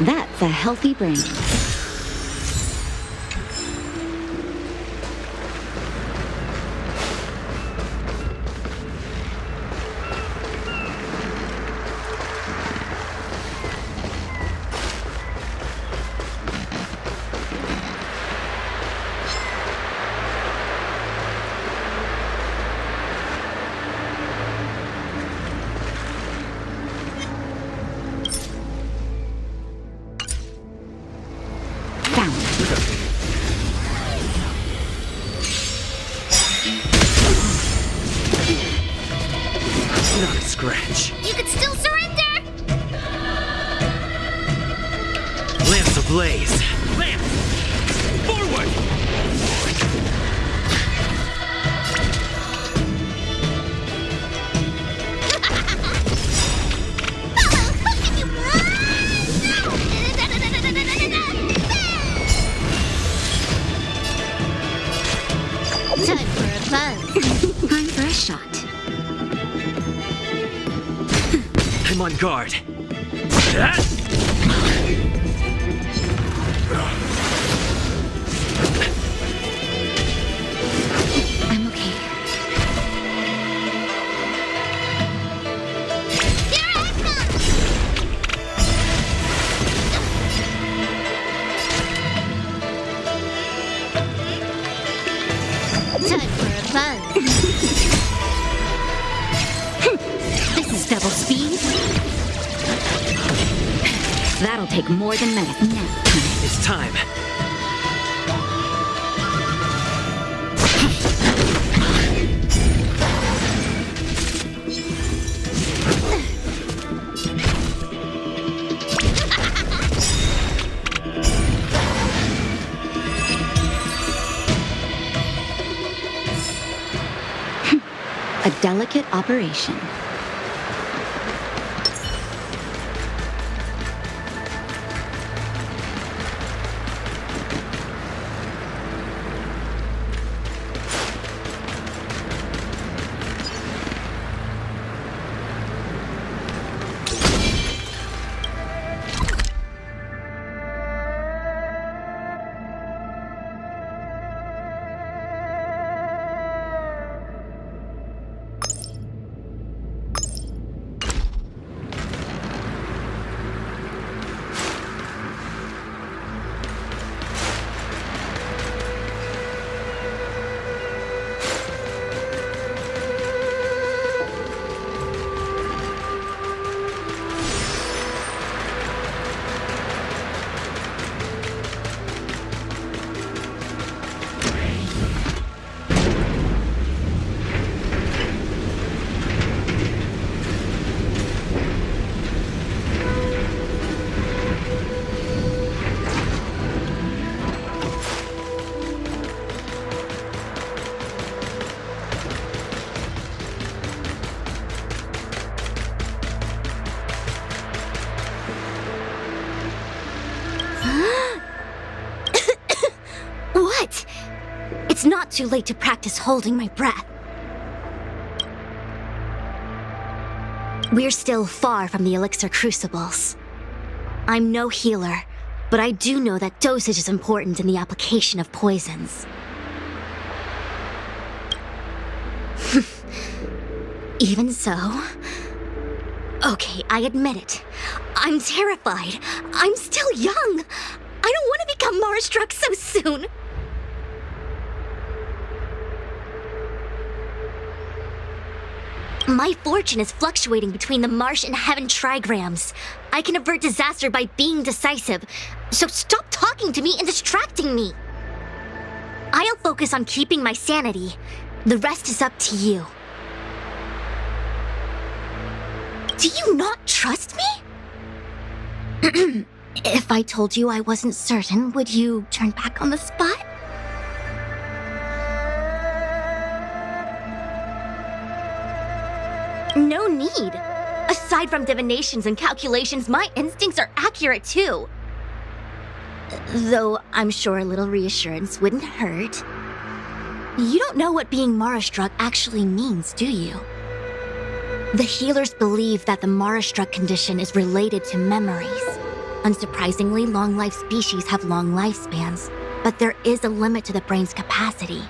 That's a healthy brain. Not a scratch. You could still surrender! Lance ablaze. Lance! Forward! Time for a buzz. Time for a shot. I'm on guard. I'm okay. Here I come! Time for a buzz. This is double speed. That'll take more than minutes. Now. It's time. A delicate operation. What? It's not too late to practice holding my breath. We're still far from the elixir crucibles. I'm no healer, but I do know that dosage is important in the application of poisons. Even so... Okay, I admit it. I'm terrified. I'm still young. I don't want to become Mara-struck so soon. My fortune is fluctuating between the Marsh and Heaven trigrams. I can avert disaster by being decisive, so stop talking to me and distracting me. I'll focus on keeping my sanity. The rest is up to you. Do you not trust me? If I told you I wasn't certain, would you turn back on the spot? No need. Aside from divinations and calculations, my instincts are accurate too. Though I'm sure a little reassurance wouldn't hurt. You don't know what being Mara-struck actually means, do you? The healers believe that the Mara-struck condition is related to memories. Unsurprisingly, long-life species have long lifespans, but there is a limit to the brain's capacity.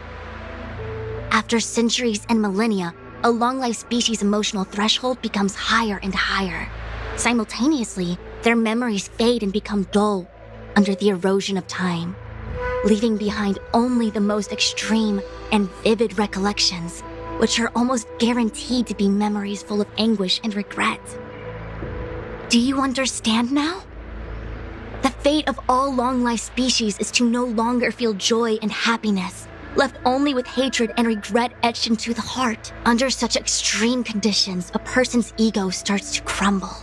After centuries and millennia, a long-life species' emotional threshold becomes higher and higher. Simultaneously, their memories fade and become dull under the erosion of time, leaving behind only the most extreme and vivid recollections, which are almost guaranteed to be memories full of anguish and regret. Do you understand now? The fate of all long-life species is to no longer feel joy and happiness, left only with hatred and regret etched into the heart. Under such extreme conditions, a person's ego starts to crumble.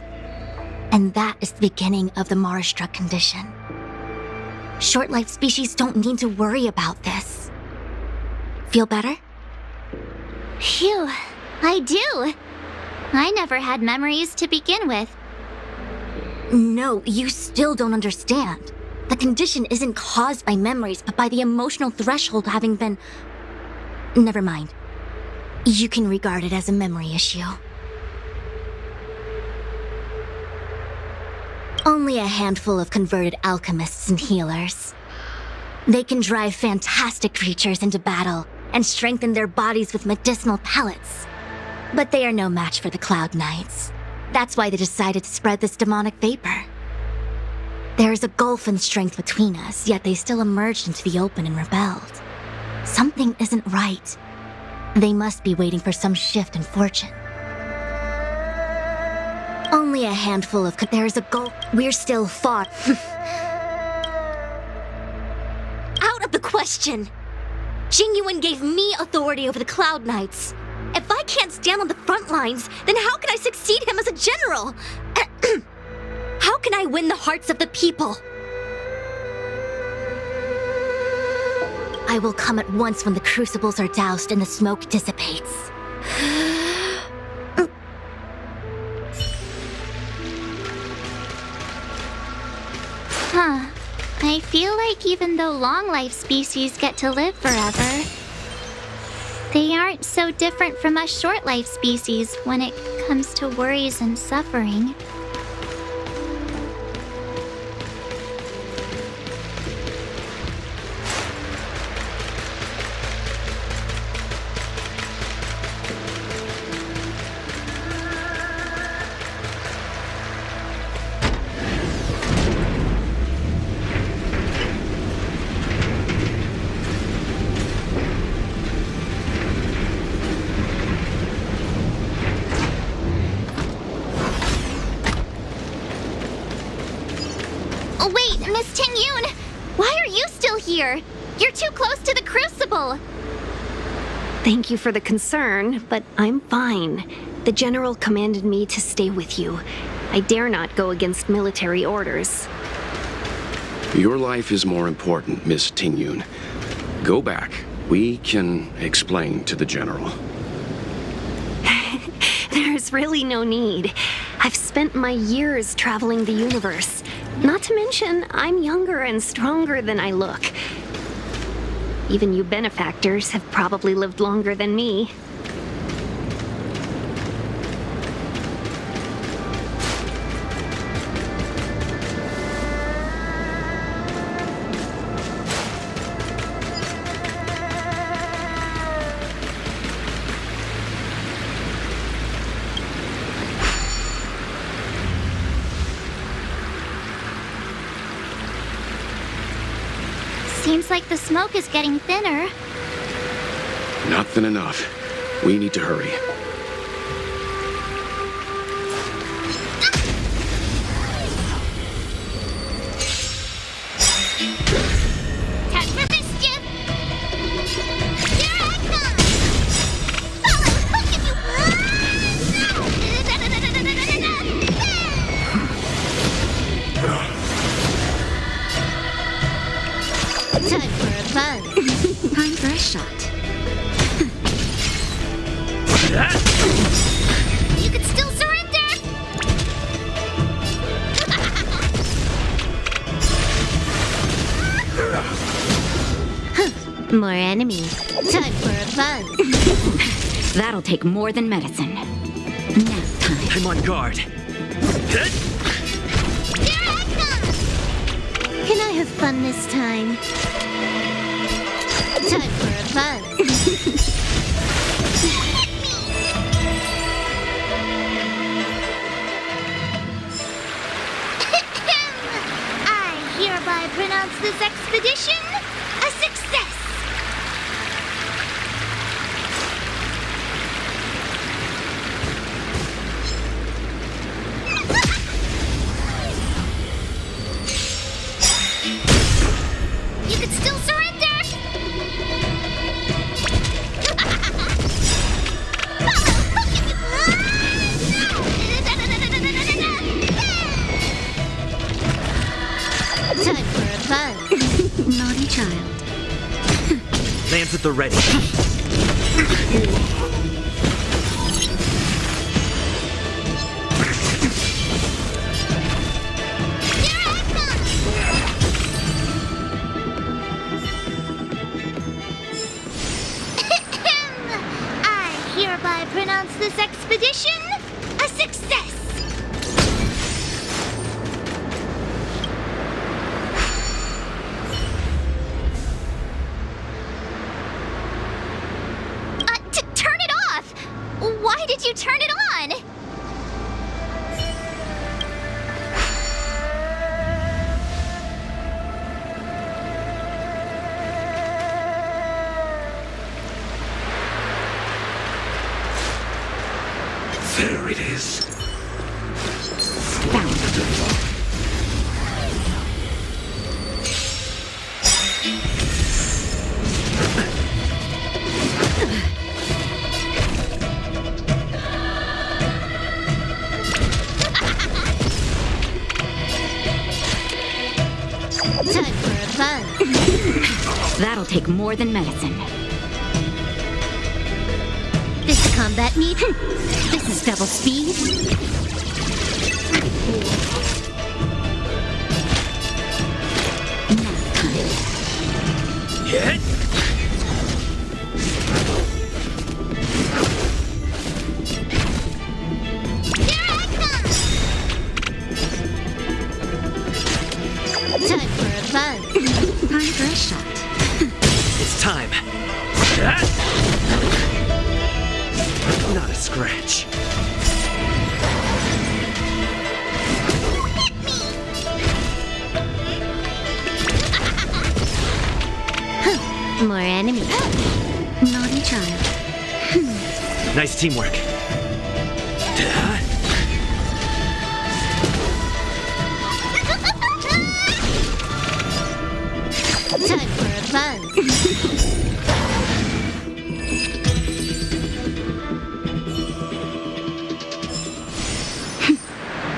And that is the beginning of the Mara-struck condition. Short-lived species don't need to worry about this. Feel better? Phew, I do. I never had memories to begin with. No, you still don't understand. The condition isn't caused by memories, but by the emotional threshold having been... Never mind. You can regard it as a memory issue. Only a handful of converted alchemists and healers. They can drive fantastic creatures into battle and strengthen their bodies with medicinal pellets. But they are no match for the Cloud Knights. That's why they decided to spread this demonic vapor. There is a gulf in strength between us, yet they still emerged into the open and rebelled. Something isn't right. They must be waiting for some shift in fortune. Only a handful of... There is a gulf... We're still far... Out of the question! Jingyuan gave me authority over the Cloud Knights. If I can't stand on the front lines, then how can I succeed him as a general? How can I win the hearts of the people? I will come at once when the crucibles are doused and the smoke dissipates. Huh. I feel like even though long-life species get to live forever, they aren't so different from us short-life species when it comes to worries and suffering. You're too close to the crucible! Thank you for the concern, but I'm fine. The General commanded me to stay with you. I dare not go against military orders. Your life is more important, Miss Tingyun. Go back. We can explain to the General. There's really no need. I've spent my years traveling the universe. Not to mention, I'm younger and stronger than I look. Even you benefactors have probably lived longer than me. Seems like the smoke is getting thinner. Not thin enough. We need to hurry. Time for mischief! Here I come! Follow, look at you! Time for a buzz. Time for a shot. You could still surrender! More enemies. Time for a buzz. That'll take more than medicine. Nap time. I'm on guard. Here I come! Can I have fun this time? Time for a buzz. I hereby pronounce this expedition a success. You could still surrender! at the ready. I hereby pronounce this expedition a success! Turn it off! Why did you turn it on? There it is. Time for a fun. That'll take more than medicine. This combat need. This is double speed. Hit! Time for a fun. Time for a shot. It's time. Not a scratch. More enemies. Naughty child. Nice teamwork. Time for a fun.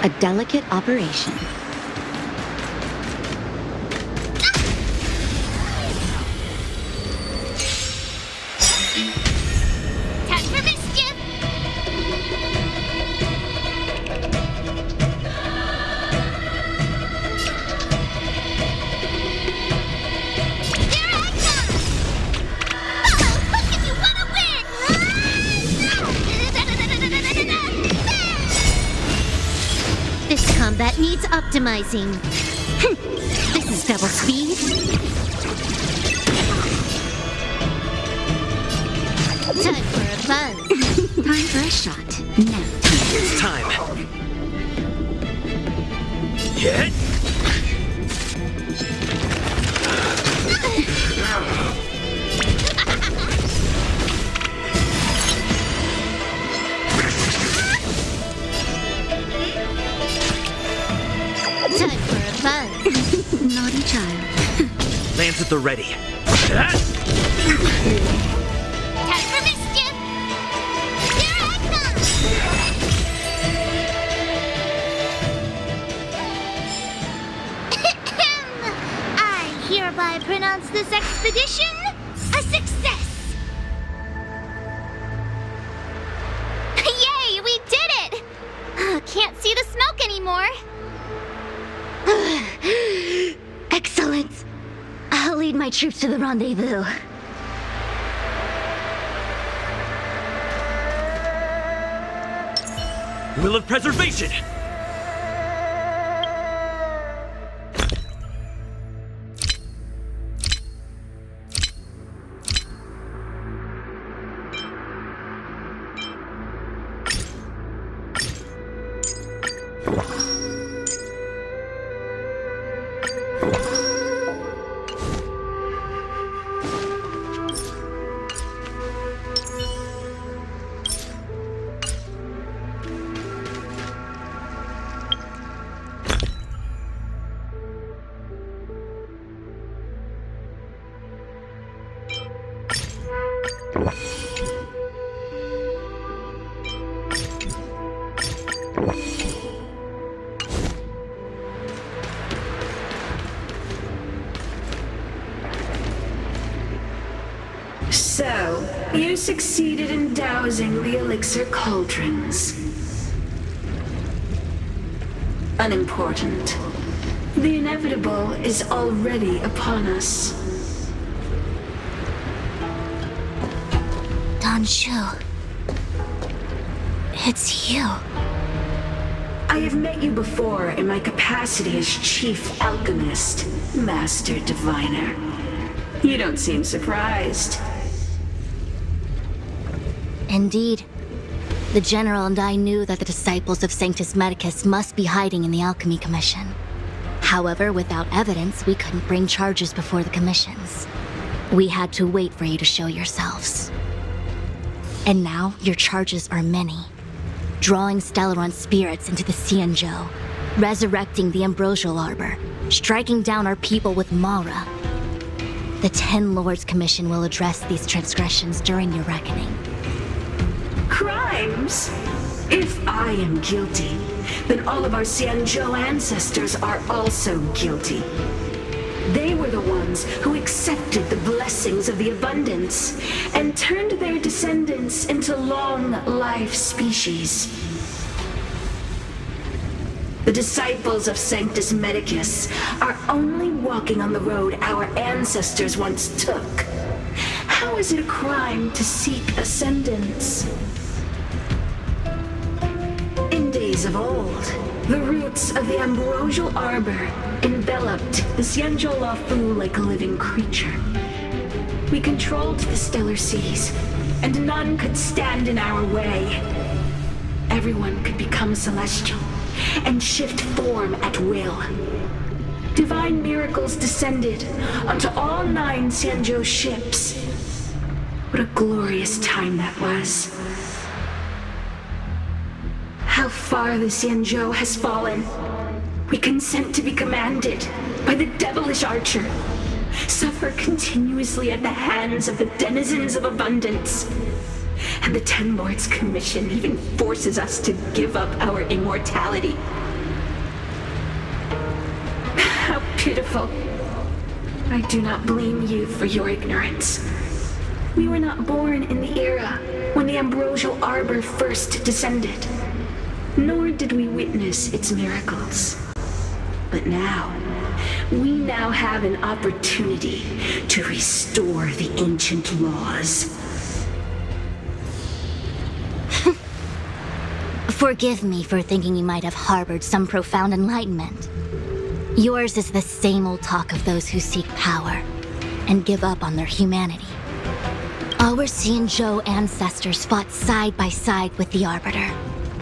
A delicate operation. Time for mischief. Here I come. Oh, look if you want to win. This combat needs optimizing. This is double speed. Time for a fun. Time for a shot. Now. It's time. Hit! Time for a fun. Naughty child. Lance at the ready. Time for mischief. Here I come. I hereby pronounce this expedition a success. Yay, we did it! Can't see the smoke anymore. Excellent. I'll lead my troops to the rendezvous. Will of preservation! You succeeded in dousing the elixir cauldrons. Unimportant. The inevitable is already upon us. XIANZHOU. It's you. I have met you before in my capacity as Chief Alchemist, Master Diviner. You don't seem surprised. Indeed. The General and I knew that the disciples of Sanctus Medicus must be hiding in the Alchemy Commission. However, without evidence, we couldn't bring charges before the commissions. We had to wait for you to show yourselves. And now, your charges are many. Drawing Stellaron spirits into the XIANZHOU, resurrecting the Ambrosial Arbor, striking down our people with Mara. The Ten Lords Commission will address these transgressions during your reckoning. Crimes? If I am guilty, then all of our XIANZHOU ancestors are also guilty. They were the ones who accepted the blessings of the abundance and turned their descendants into long-life species. The disciples of Sanctus Medicus are only walking on the road our ancestors once took. How is it a crime to seek ascendance? In days of old, the roots of the Ambrosial Arbor enveloped the XIANZHOU LUOFU like a living creature. We controlled the stellar seas, and none could stand in our way. Everyone could become celestial and shift form at will. Divine miracles descended onto all 9 XIANZHOU ships. What a glorious time that was. How far the XIANZHOU has fallen. We consent to be commanded by the devilish archer, suffer continuously at the hands of the denizens of abundance, and the Ten Lords Commission even forces us to give up our immortality. How pitiful. I do not blame you for your ignorance. We were not born in the era when the Ambrosial Arbor first descended, nor did we witness its miracles. But now, we now have an opportunity to restore the ancient laws. Forgive me for thinking you might have harbored some profound enlightenment. Yours is the same old talk of those who seek power and give up on their humanity. Our XIANZHOU ancestors fought side by side with the Arbiter,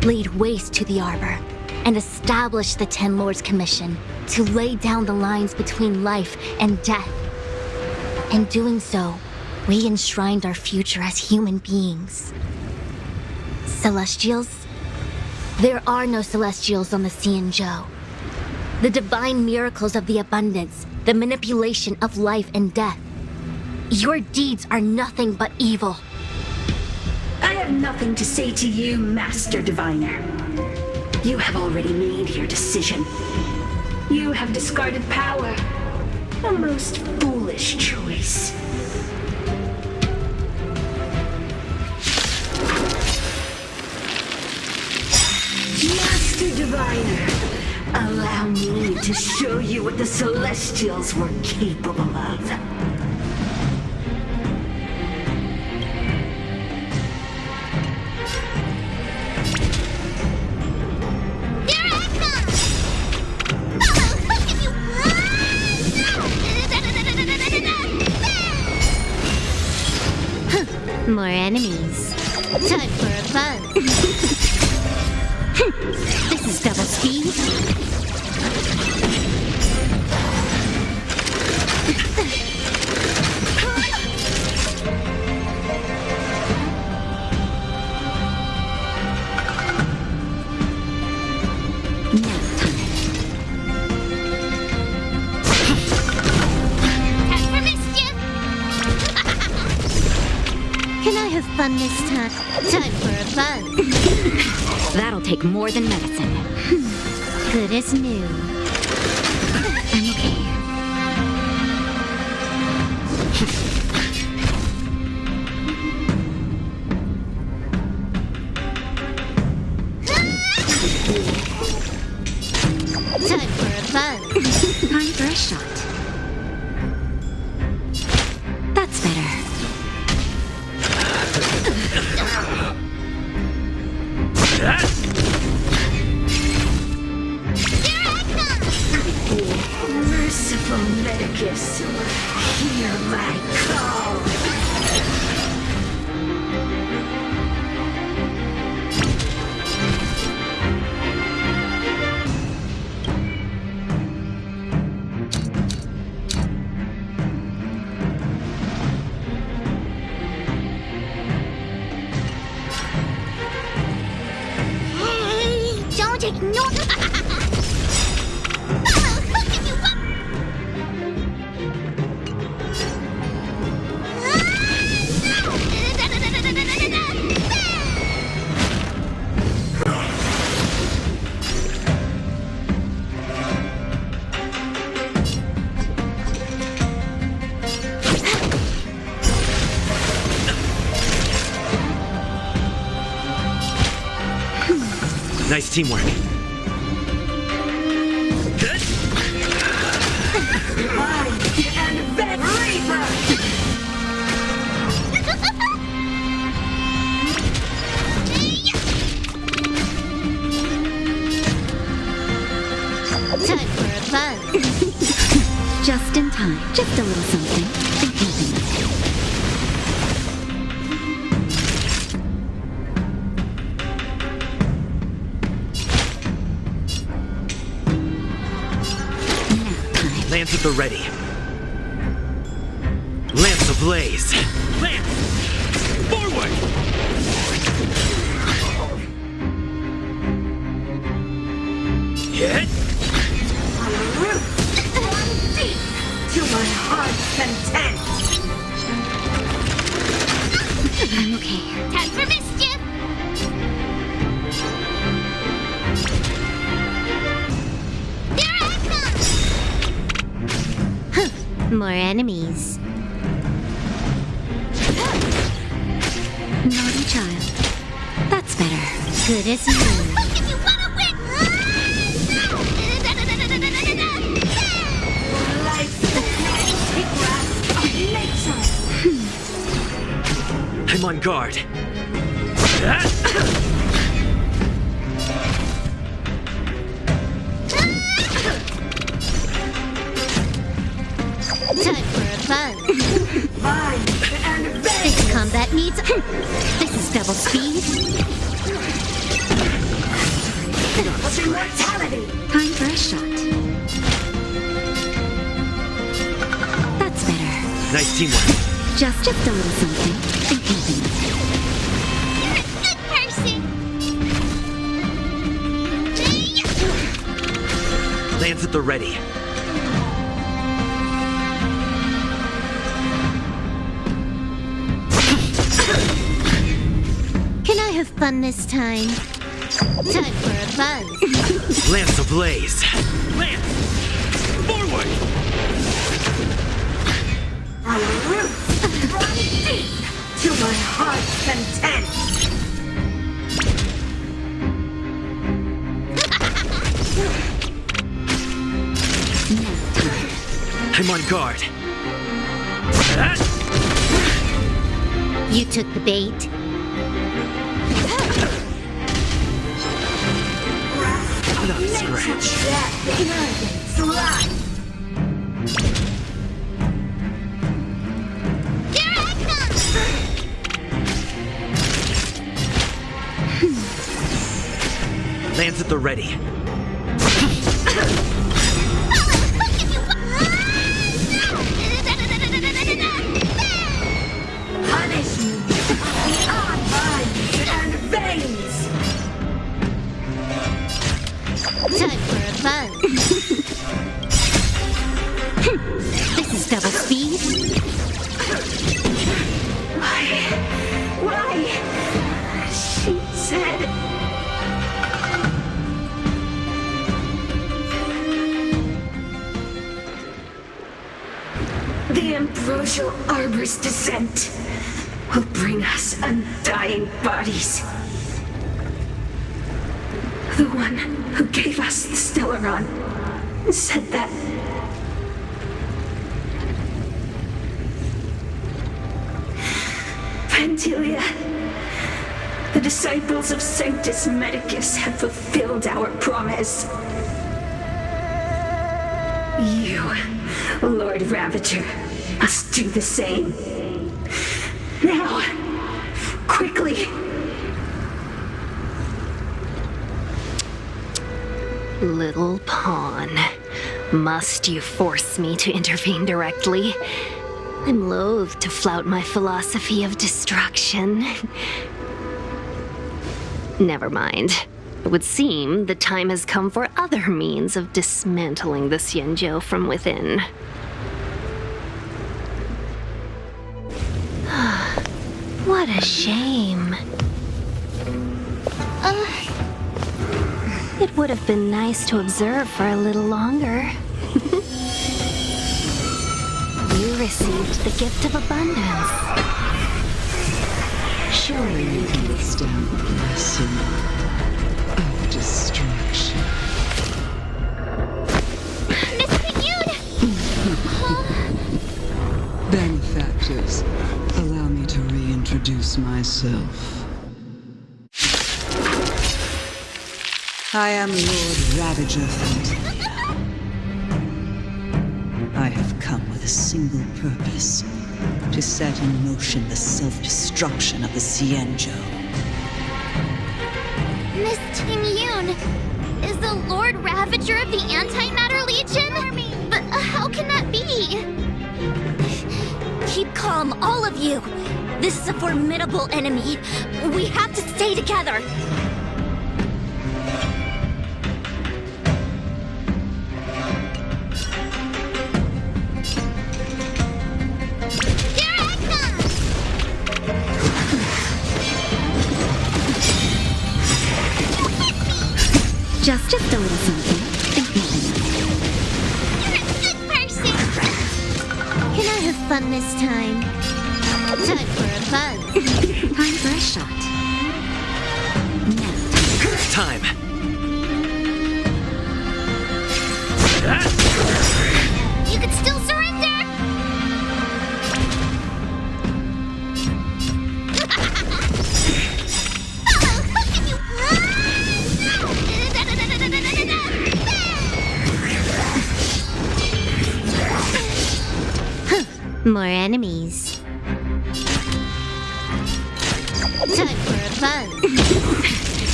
laid waste to the Arbor, and established the Ten Lords Commission to lay down the lines between life and death. In doing so, we enshrined our future as human beings. Celestials? There are no Celestials on the XIANZHOU. The divine miracles of the abundance, the manipulation of life and death. Your deeds are nothing but evil. I have nothing to say to you, Master Diviner. You have already made your decision. You have discarded power. A most foolish choice. Master Diviner, allow me to show you what the Celestials were capable of. More enemies. Time for a buzz. This is double speed. Can I have fun this time? Time for a buzz. That'll take more than medicine. Good as new. I'm okay. Time for a buzz. Time for a shot. That's better. Merciful Medicus, hear my call. Don't ignore me. Nice teamwork. Time for a buzz. Just in time. Just a little something. And helping us. Lance at the ready. Lance ablaze. Lance! Forward! Hit! To my heart's content. I'm okay. Time for mischief. Here I come. More enemies. Naughty child. That's better. Good as new. I'm on guard. Time for a buzz. This combat needs. This is double speed. Immortality. Time for a shot. That's better. Nice teamwork. Just a little something. And helping us. You're a good person. Lance at the ready. Can I have fun this time? Time for a buzz. Lance ablaze. Lance! Forward! To my heart's content. I'm on guard. You took the bait. Not scratch. Here I come. Lance at the ready. Punish me beyond minds and veins. Time for a buzz. This is double speed. Why? She said. The ambrosial arbor's descent will bring us undying bodies. The one who gave us the Stellaron said that Pantilia, the disciples of Sanctus Medicus have fulfilled our promise. You, Lord Ravager, must do the same. Now, quickly. Little pawn. Must you force me to intervene directly? I'm loath to flout my philosophy of destruction. Never mind. It would seem the time has come for other means of dismantling the XIANZHOU from within. What a shame. It would have been nice to observe for a little longer. You received the gift of abundance. Surely you can withstand the blessing of destruction. Miss Pignoud! Benefactors, allow me to reintroduce myself. I am Lord Ravager Fantasia. I have come with a single purpose, to set in motion the self-destruction of the XIANZHOU. Miss Ting-Yun is the Lord Ravager of the Antimatter Legion? But how can that be? Keep calm, all of you. This is a formidable enemy. We have to stay together. Just a little something. You're a good person! Can I have fun this time? Time for a buzz. Time for a shot. Now. Time. You could still surrender! Oh, how can you... More enemies. Time for a buzz.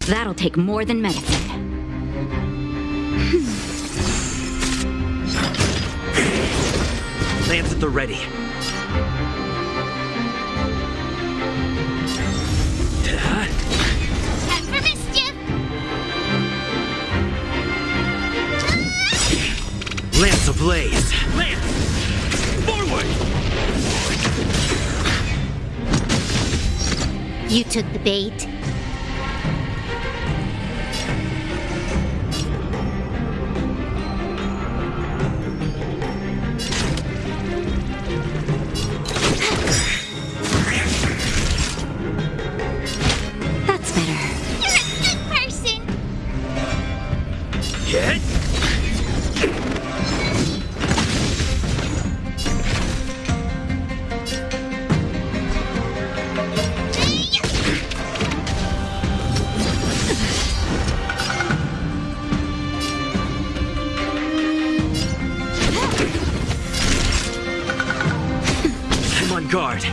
That'll take more than medicine. Lance at the ready. Time for mischief. Lance ablaze. Lance! Forward! You took the bait. That's better. You're a good person. Hit! I'm on guard.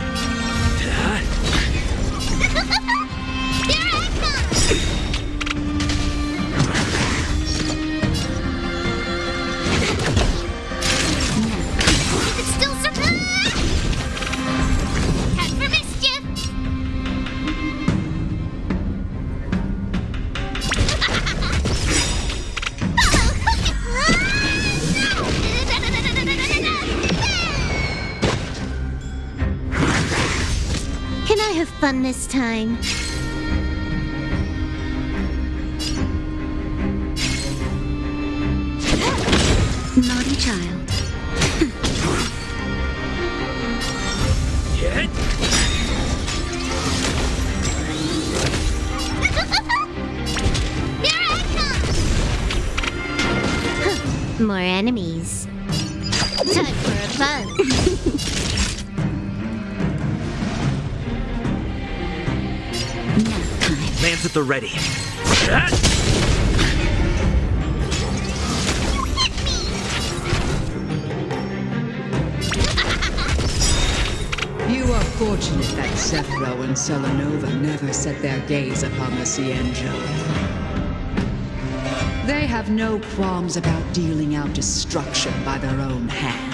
Can I have fun this time? Naughty child. Hit! Here I come! More enemies. Time for a fun. Nap time. Lance at the ready. You are fortunate that Zephyro and Selenova never set their gaze upon the XIANZHOU. They have no qualms about dealing out destruction by their own hand.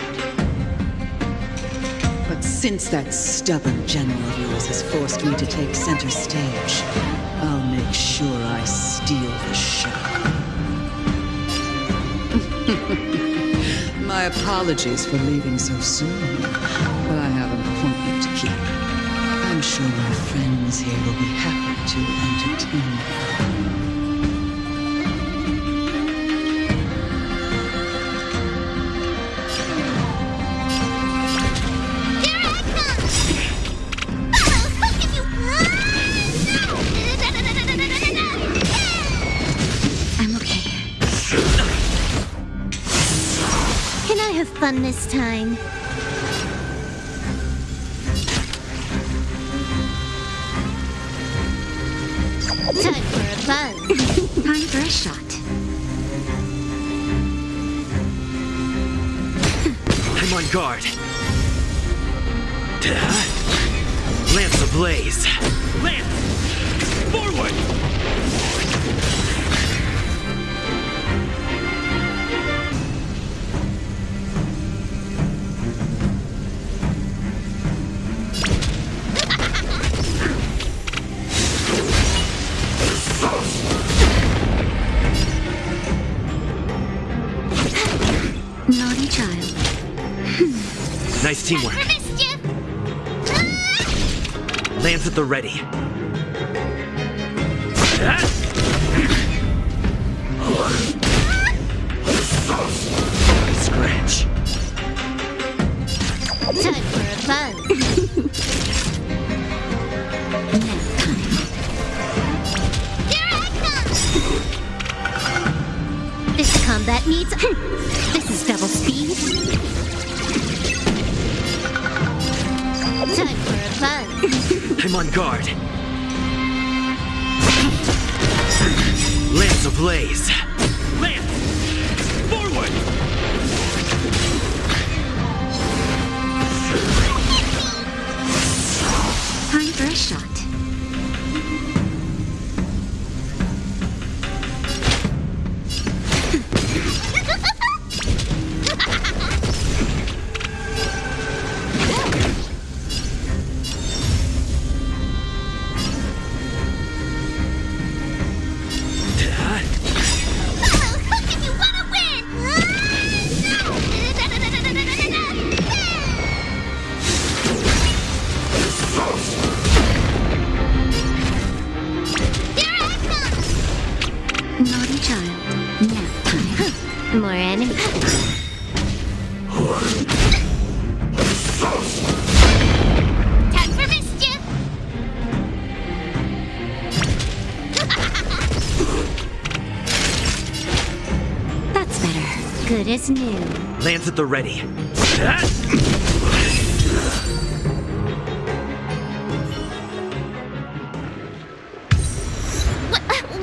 But since that stubborn general of yours has forced me to take center stage, I'll make sure I steal the show. My apologies for leaving so soon, but I have an appointment to keep. I'm sure my friends here will be happy to entertain you. I'm okay. Can I have fun this time? Time for a buzz. Time for a shot. I'm on guard. Lance ablaze. Lance! Forward! Naughty child. Nice teamwork. Lance at the ready. Scratch. Time for a buzz. Nap time. Here I come! This combat needs... This is double speed. Time for a buzz. I'm on guard. Lance ablaze. Lance! Forward! Time for a shot. Naughty child. Nap time. More enemies. Time for mischief! That's better. Good as new. Lance at the ready.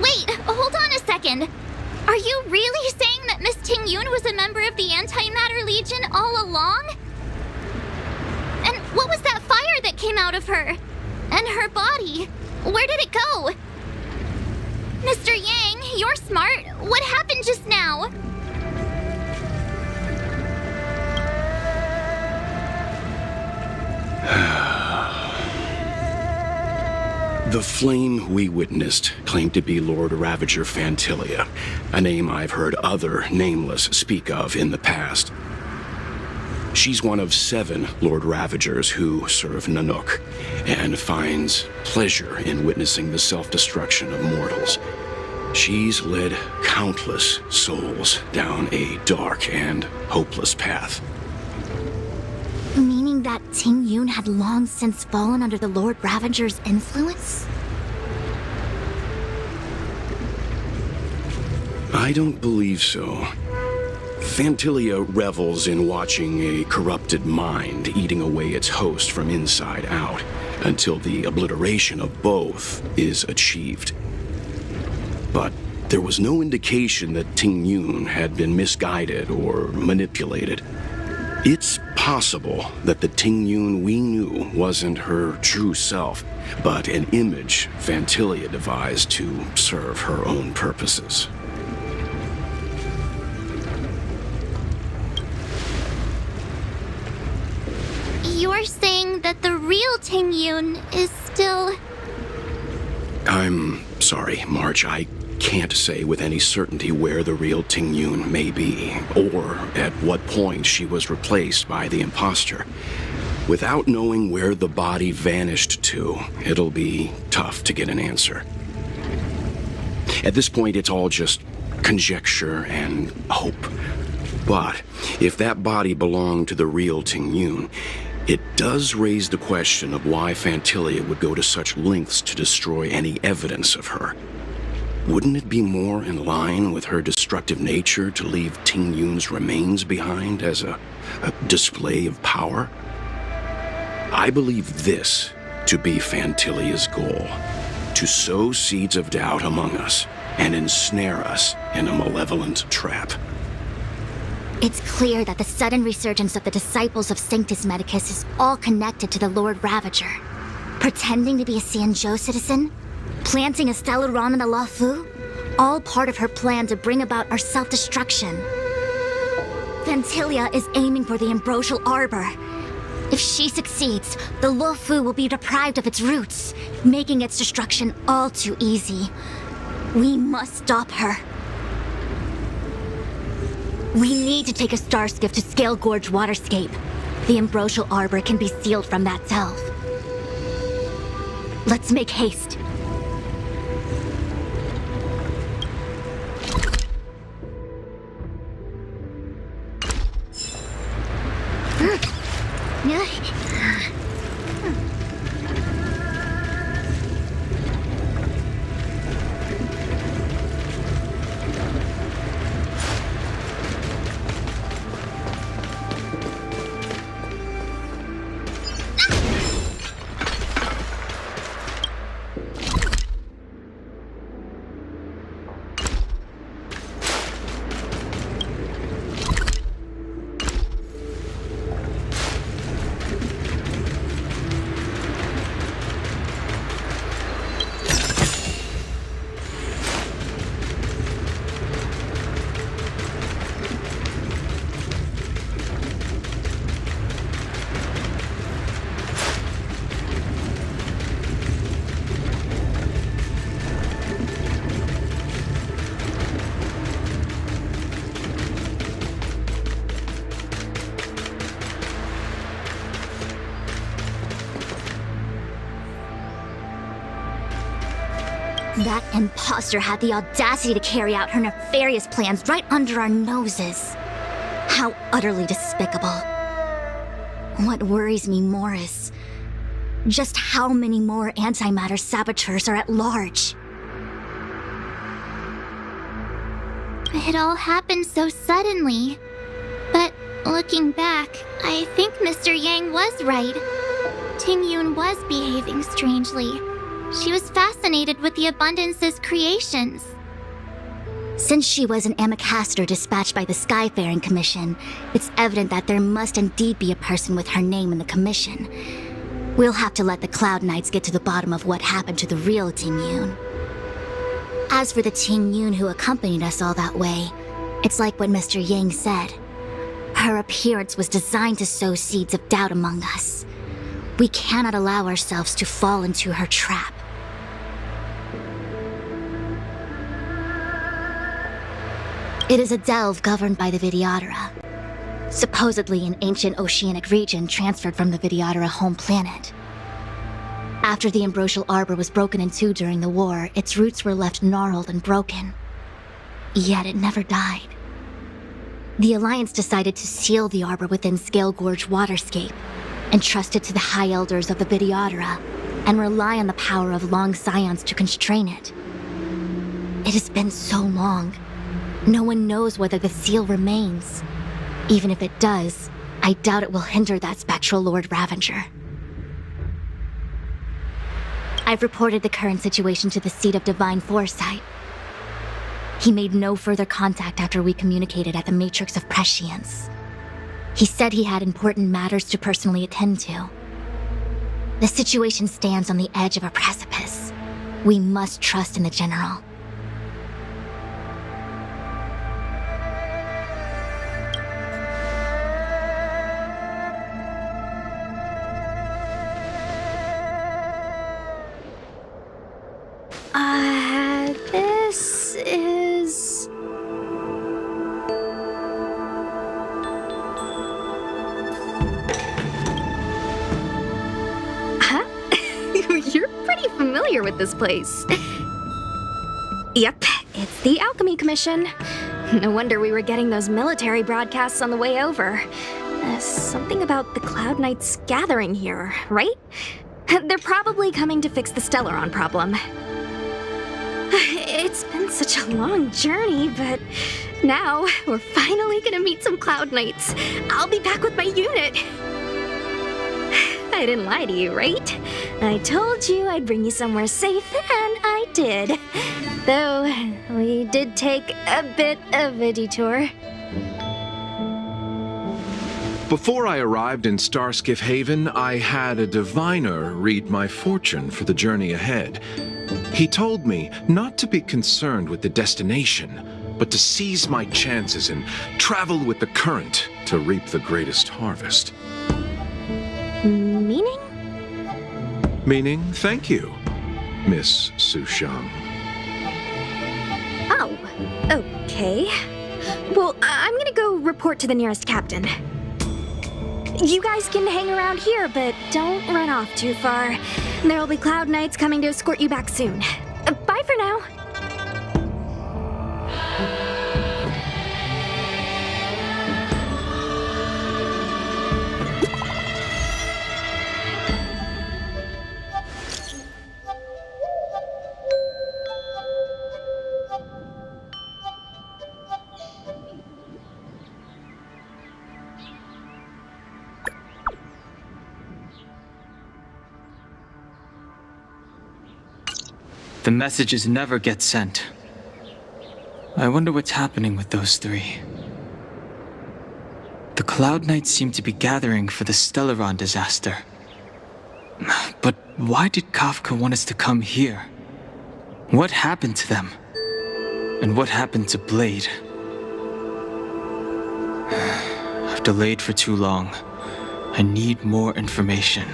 Wait, hold on a second. Are you really saying that Miss Tingyun was a member of the Antimatter Legion all along? And what was that fire that came out of her? And her body? Where did it go? Mr. Yang, you're smart. What happened just now? The flame we witnessed claimed to be Lord Ravager Fantilia, a name I've heard other nameless speak of in the past. She's one of 7 Lord Ravagers who serve Nanook, and finds pleasure in witnessing the self-destruction of mortals. She's led countless souls down a dark and hopeless path. Meaning that Tingyun had long since fallen under the Lord Ravager's influence? I don't believe so. Fantilia revels in watching a corrupted mind eating away its host from inside out, until the obliteration of both is achieved. But there was no indication that Ting Yun had been misguided or manipulated. It's possible that the Ting Yun we knew wasn't her true self, but an image Fantilia devised to serve her own purposes. You're saying that the real Ting Yun is still... I'm sorry, March. I can't say with any certainty where the real Ting Yun may be, or at what point she was replaced by the imposter. Without knowing where the body vanished to, it'll be tough to get an answer. At this point, it's all just conjecture and hope. But if that body belonged to the real Ting Yun, it does raise the question of why Fantilia would go to such lengths to destroy any evidence of her. Wouldn't it be more in line with her destructive nature to leave Ting Yun's remains behind as a display of power? I believe this to be Fantilia's goal: to sow seeds of doubt among us and ensnare us in a malevolent trap. It's clear that the sudden resurgence of the disciples of Sanctus Medicus is all connected to the Lord Ravager. Pretending to be a XIANZHOU citizen? Planting a Stellaron in the Luofu? All part of her plan to bring about our self-destruction. Fantilia is aiming for the Ambrosial Arbor. If she succeeds, the Luofu will be deprived of its roots, making its destruction all too easy. We must stop her. We need to take a star skiff to Scale Gorge Waterscape. The Ambrosial Arbor can be sealed from that delve. Let's make haste. That imposter had the audacity to carry out her nefarious plans right under our noses. How utterly despicable. What worries me more is just how many more antimatter saboteurs are at large. It all happened so suddenly. But looking back, I think Mr. Yang was right. Ting Yun was behaving strangely. She was fascinated with the Abundance's creations. Since she was an Amicastor dispatched by the Skyfaring Commission, it's evident that there must indeed be a person with her name in the commission. We'll have to let the Cloud Knights get to the bottom of what happened to the real Ting Yun. As for the Ting Yun who accompanied us all that way, it's like what Mr. Yang said. Her appearance was designed to sow seeds of doubt among us. We cannot allow ourselves to fall into her trap. It is a delve governed by the Videodara, supposedly an ancient oceanic region transferred from the Videodara home planet. After the Ambrosial Arbor was broken in two during the war, its roots were left gnarled and broken. Yet it never died. The Alliance decided to seal the arbor within Scale Gorge Waterscape, entrust it to the High Elders of the Videodara, and rely on the power of long scions to constrain it. It has been so long. No one knows whether the seal remains. Even if it does, I doubt it will hinder that spectral Lord Ravager. I've reported the current situation to the Seat of Divine Foresight. He made no further contact after we communicated at the Matrix of Prescience. He said he had important matters to personally attend to. The situation stands on the edge of a precipice. We must trust in the General. This is... Huh? You're pretty familiar with this place. Yep, it's the Alchemy Commission. No wonder we were getting those military broadcasts on the way over. Something about the Cloud Knights gathering here, right? They're probably coming to fix the Stellaron problem. It's been such a long journey, but now we're finally gonna meet some Cloud Knights. I'll be back with my unit. I didn't lie to you, right? I told you I'd bring you somewhere safe, and I did. Though, we did take a bit of a detour. Before I arrived in Starskiff Haven, I had a diviner read my fortune for the journey ahead. He told me not to be concerned with the destination, but to seize my chances and travel with the current to reap the greatest harvest. Meaning? Meaning, thank you, Miss Sushang. Oh, okay. Well, I'm gonna go report to the nearest captain. You guys can hang around here, but don't run off too far. There'll be Cloud Knights coming to escort you back soon. Bye for now. The messages never get sent. I wonder what's happening with those three. The Cloud Knights seem to be gathering for the Stellaron disaster. But why did Kafka want us to come here? What happened to them? And what happened to Blade? I've delayed for too long. I need more information.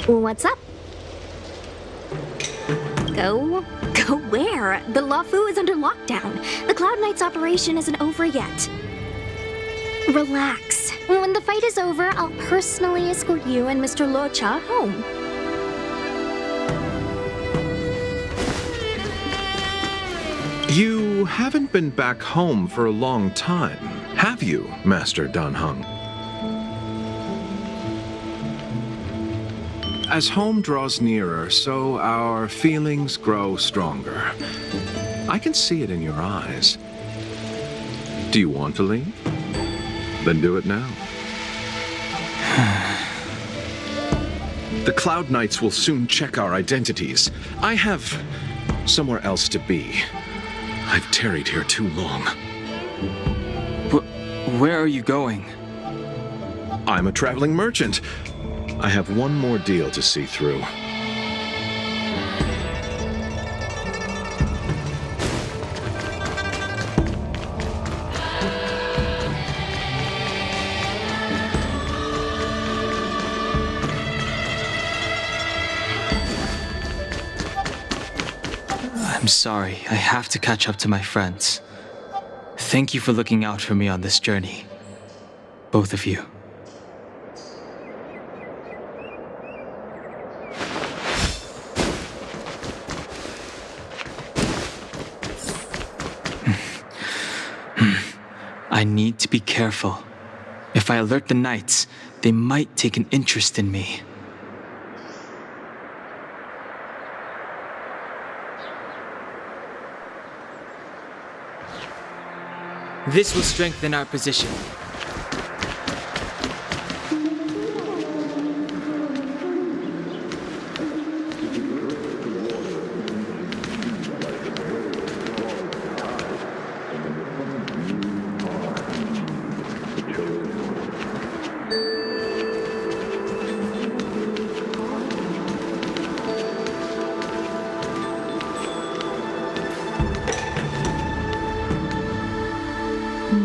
What's up? Go where? The Luofu is under lockdown. The Cloud Knights operation isn't over yet. Relax. When the fight is over, I'll personally escort you and Mr. Luocha home. You haven't been back home for a long time, have you, Master Danheng? As home draws nearer, so our feelings grow stronger. I can see it in your eyes. Do you want to leave? Then do it now. The Cloud Knights will soon check our identities. I have somewhere else to be. I've tarried here too long. Where are you going? I'm a traveling merchant. I have one more deal to see through. I'm sorry, I have to catch up to my friends. Thank you for looking out for me on this journey. Both of you. I need to be careful. If I alert the knights, they might take an interest in me. This will strengthen our position.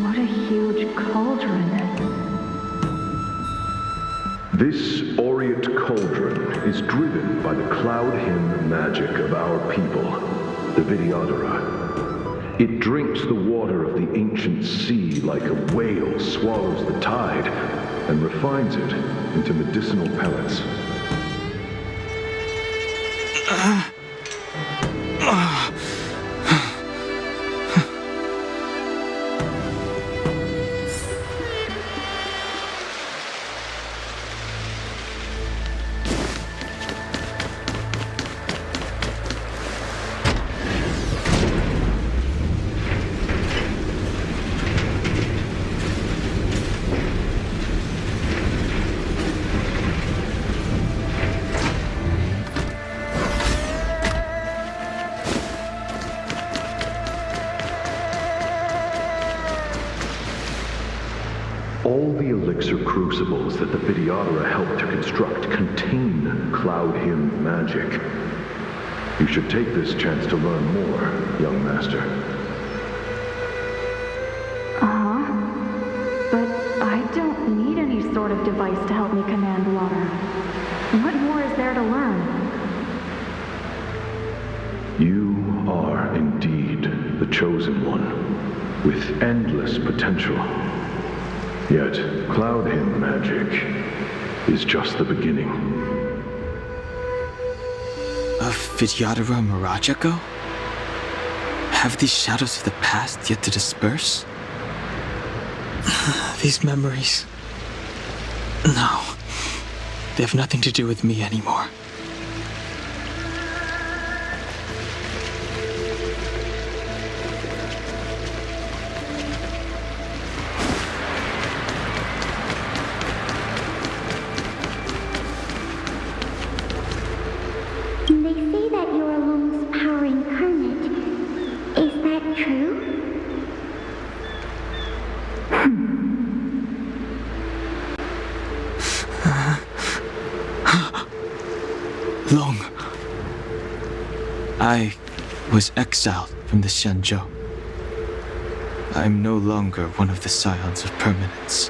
What a huge cauldron. This aureate cauldron is driven by the cloud hymn magic of our people, the Vidyadhara. It drinks the water of the ancient sea like a whale swallows the tide and refines it into medicinal pellets. All the elixir crucibles that the Vidyadhara helped to construct contain cloud hymn magic. You should take this chance to learn more, young master. But I don't need any sort of device to help me command water. What more is there to learn? You are indeed the chosen one, with endless potential. Yet, cloud hymn magic is just the beginning. Of Vidyadhara Mirajago? Have these shadows of the past yet to disperse? These memories... No. They have nothing to do with me anymore. They say that you're Lung's power incarnate. Is that true? Long. I was exiled from the XIANZHOU. I'm no longer one of the Scions of Permanence.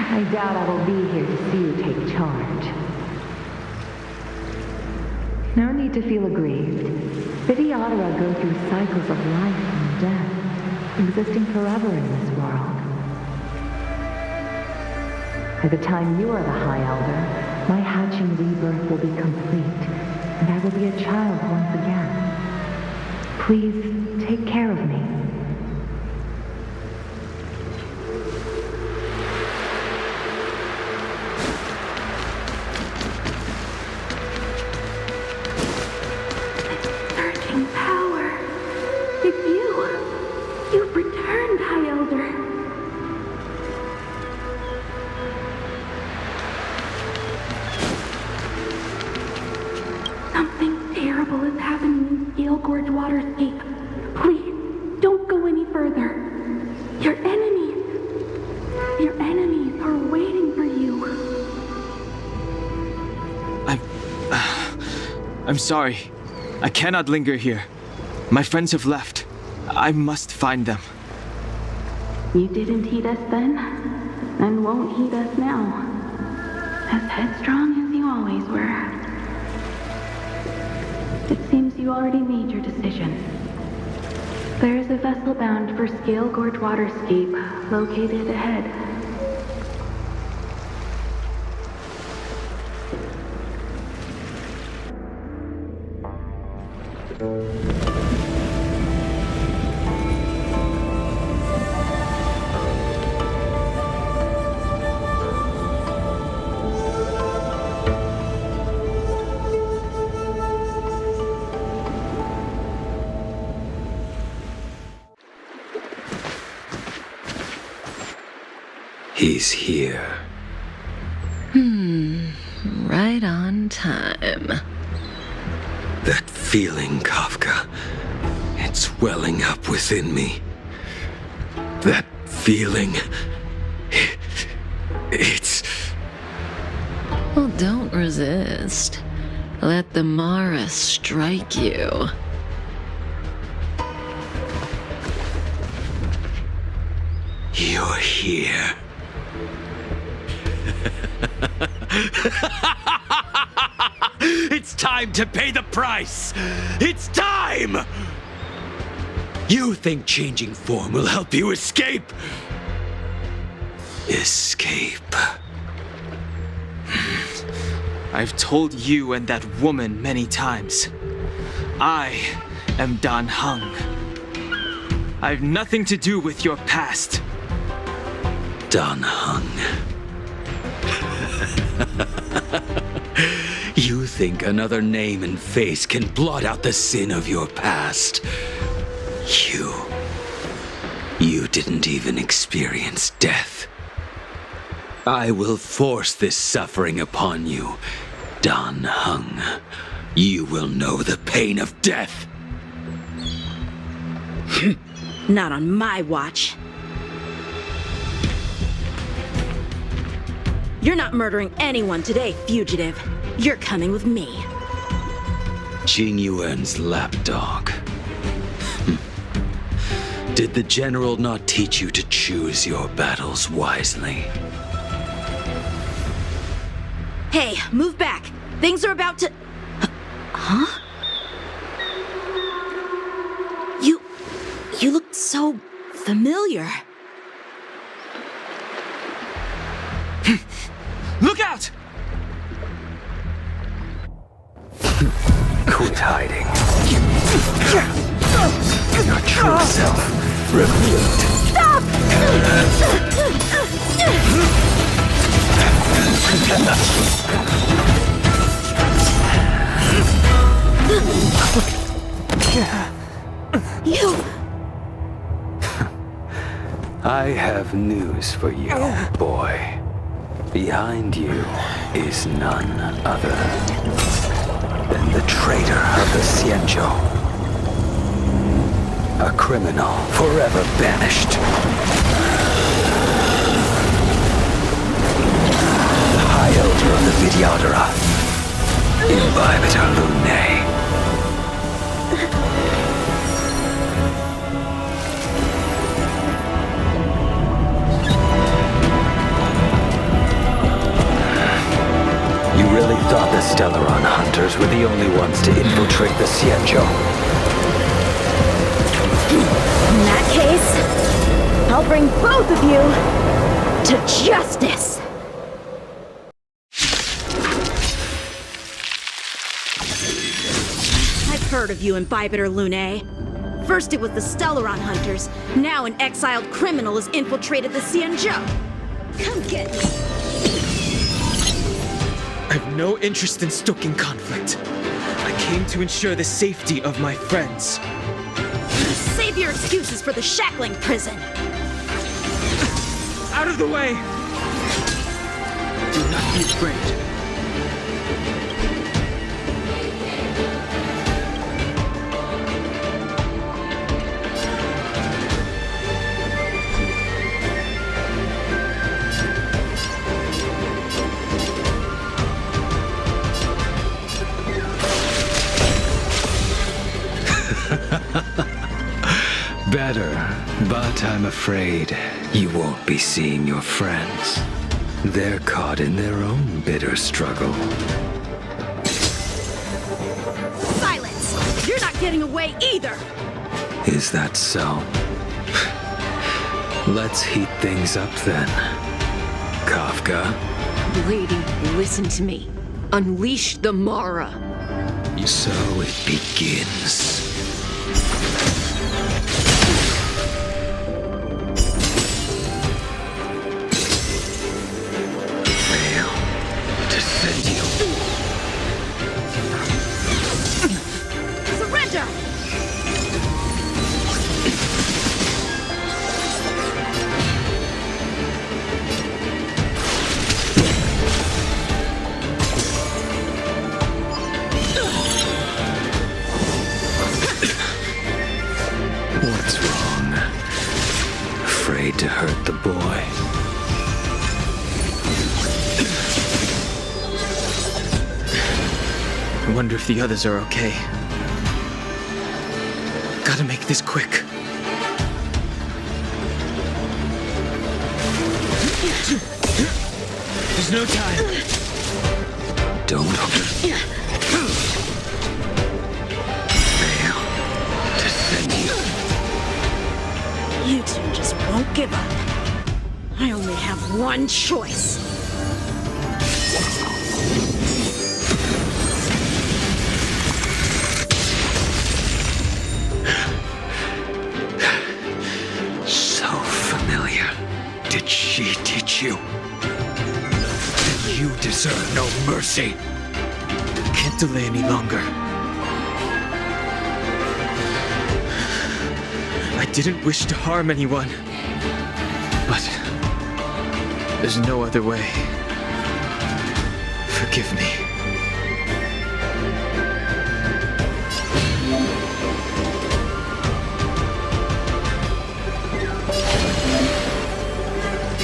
I doubt I will be here to see you take charge. No need to feel aggrieved. Vidyadhara go through cycles of life and death, existing forever in this world. By the time you are the High Elder, my hatching rebirth will be complete, and I will be a child once again. Please take care of me. I'm sorry. I cannot linger here. My friends have left. I must find them. You didn't heed us then, and won't heed us now. As headstrong as you always were. It seems you already made your decision. There is a vessel bound for Scale Gorge Waterscape, located ahead. He's here. Right on time. That feeling, Kafka. It's welling up within me. That feeling. It's... Well, don't resist. Let the Mara strike you. You're here. It's time to pay the price! It's time! You think changing form will help you escape? Escape. I've told you and that woman many times. I am Dan Heng. I've nothing to do with your past. Dan Heng. You think another name and face can blot out the sin of your past? You didn't even experience death. I will force this suffering upon you, Dan Heng. You will know the pain of death. Not on my watch. You're not murdering anyone today, fugitive. You're coming with me. Jing Yuan's lapdog. Did the general not teach you to choose your battles wisely? Hey, move back. Things are about to... Huh? You look so familiar. Look out! Quit hiding. Your true self revealed. Stop! You... I have news for you, boy. Behind you is none other than the traitor of the XIANZHOU. A criminal forever banished. The High Elder of the Vidyadhara. Imbibitor Lunae. You really thought the Stellaron hunters were the only ones to infiltrate the XIANZHOU? In that case, I'll bring both of you to justice! I've heard of you, Imbibitor Lunae. First it was the Stellaron hunters, now an exiled criminal has infiltrated the XIANZHOU. Come get me. I have no interest in stoking conflict. I came to ensure the safety of my friends. Save your excuses for the shackling prison. Out of the way! Do not be afraid. Better, but I'm afraid you won't be seeing your friends. They're caught in their own bitter struggle. Silence! You're not getting away either! Is that so? Let's heat things up then. Kafka? Lady, listen to me. Unleash the Mara. So it begins. Fail to send you. Surrender! What's wrong? Afraid to hurt the boy? I wonder if the others are okay. Gotta make this quick. There's no time. Don't fail to send you. You two just won't give up. I only have one choice. So familiar. Did she teach you? You deserve no mercy. Can't delay any longer. I didn't wish to harm anyone. But there's no other way. Forgive me.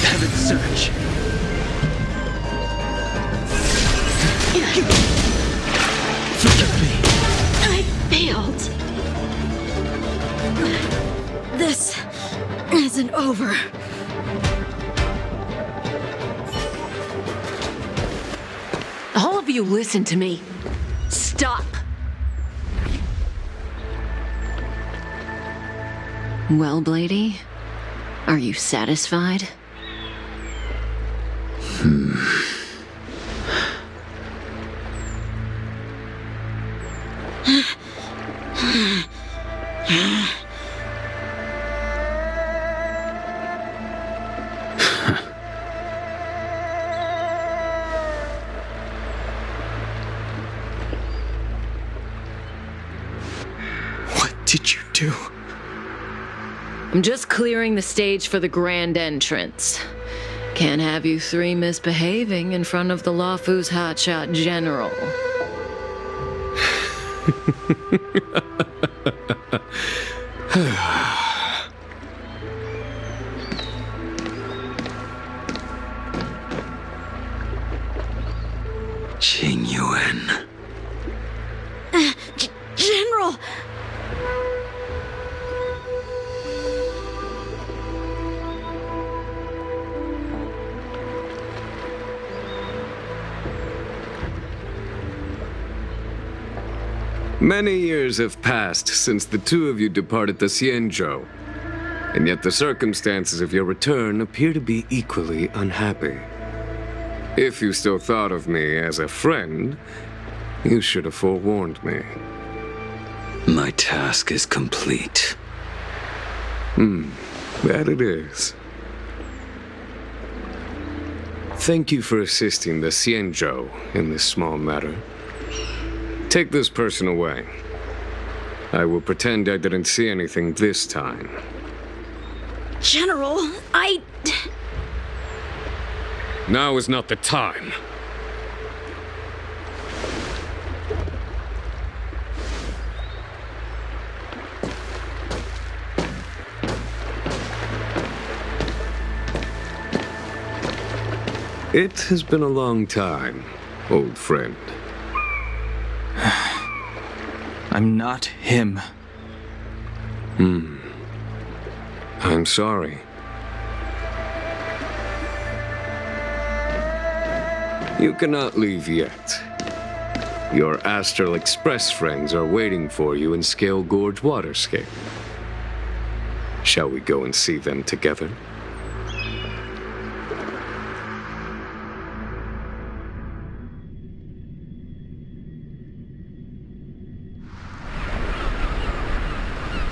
Heaven's Surge. Forgive me. I failed. This isn't over. All of you listen to me. Stop. Well, Blady, are you satisfied? What did you do? I'm just clearing the stage for the grand entrance. Can't have you three misbehaving in front of the Luofu's hotshot general. Qingyuan. General! Many years have passed since the two of you departed the XIANZHOU, and yet the circumstances of your return appear to be equally unhappy. If you still thought of me as a friend, you should have forewarned me. My task is complete. That it is. Thank you for assisting the XIANZHOU in this small matter. Take this person away. I will pretend I didn't see anything this time. General, Now is not the time. It has been a long time, old friend. I'm not him. I'm sorry. You cannot leave yet. Your Astral Express friends are waiting for you in Scale Gorge Waterscape. Shall we go and see them together?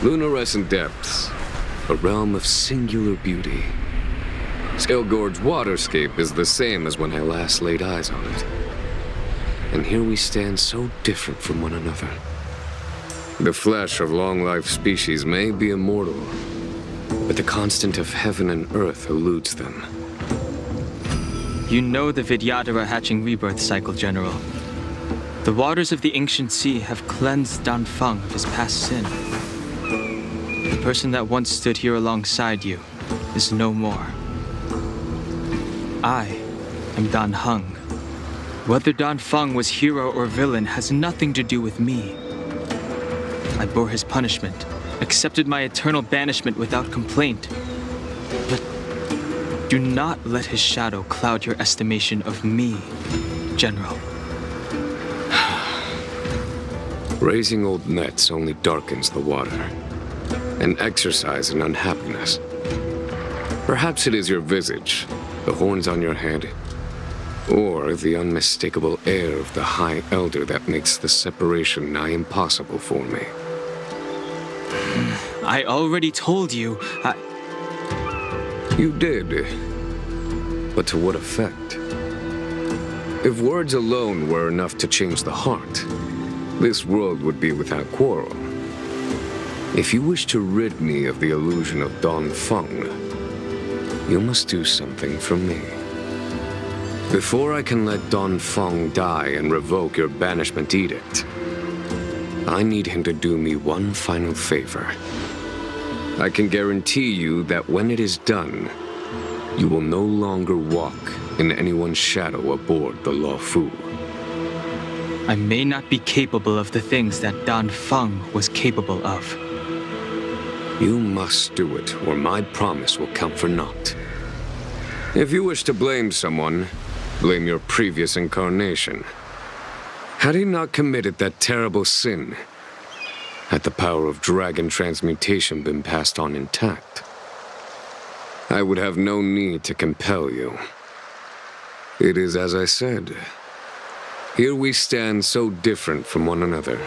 Lunarescent depths, a realm of singular beauty. Skelgord's waterscape is the same as when I last laid eyes on it. And here we stand so different from one another. The flesh of long-life species may be immortal, but the constant of heaven and earth eludes them. You know the Vidyadhara hatching rebirth cycle, General. The waters of the ancient sea have cleansed Dan Feng of his past sin. The person that once stood here alongside you is no more. I am Dan Heng. Whether Dan Feng was hero or villain has nothing to do with me. I bore his punishment, accepted my eternal banishment without complaint. But do not let his shadow cloud your estimation of me, General. Raising old nets only darkens the water, an exercise in unhappiness. Perhaps it is your visage, the horns on your head, or the unmistakable air of the High Elder that makes the separation nigh impossible for me. I already told you, You did. But to what effect? If words alone were enough to change the heart, this world would be without quarrel. If you wish to rid me of the illusion of Dan Feng, you must do something for me. Before I can let Dan Feng die and revoke your banishment edict, I need him to do me one final favor. I can guarantee you that when it is done, you will no longer walk in anyone's shadow aboard the Luofu. I may not be capable of the things that Dan Feng was capable of. You must do it, or my promise will count for naught. If you wish to blame someone, blame your previous incarnation. Had he not committed that terrible sin, had the power of dragon transmutation been passed on intact, I would have no need to compel you. It is as I said. Here we stand so different from one another.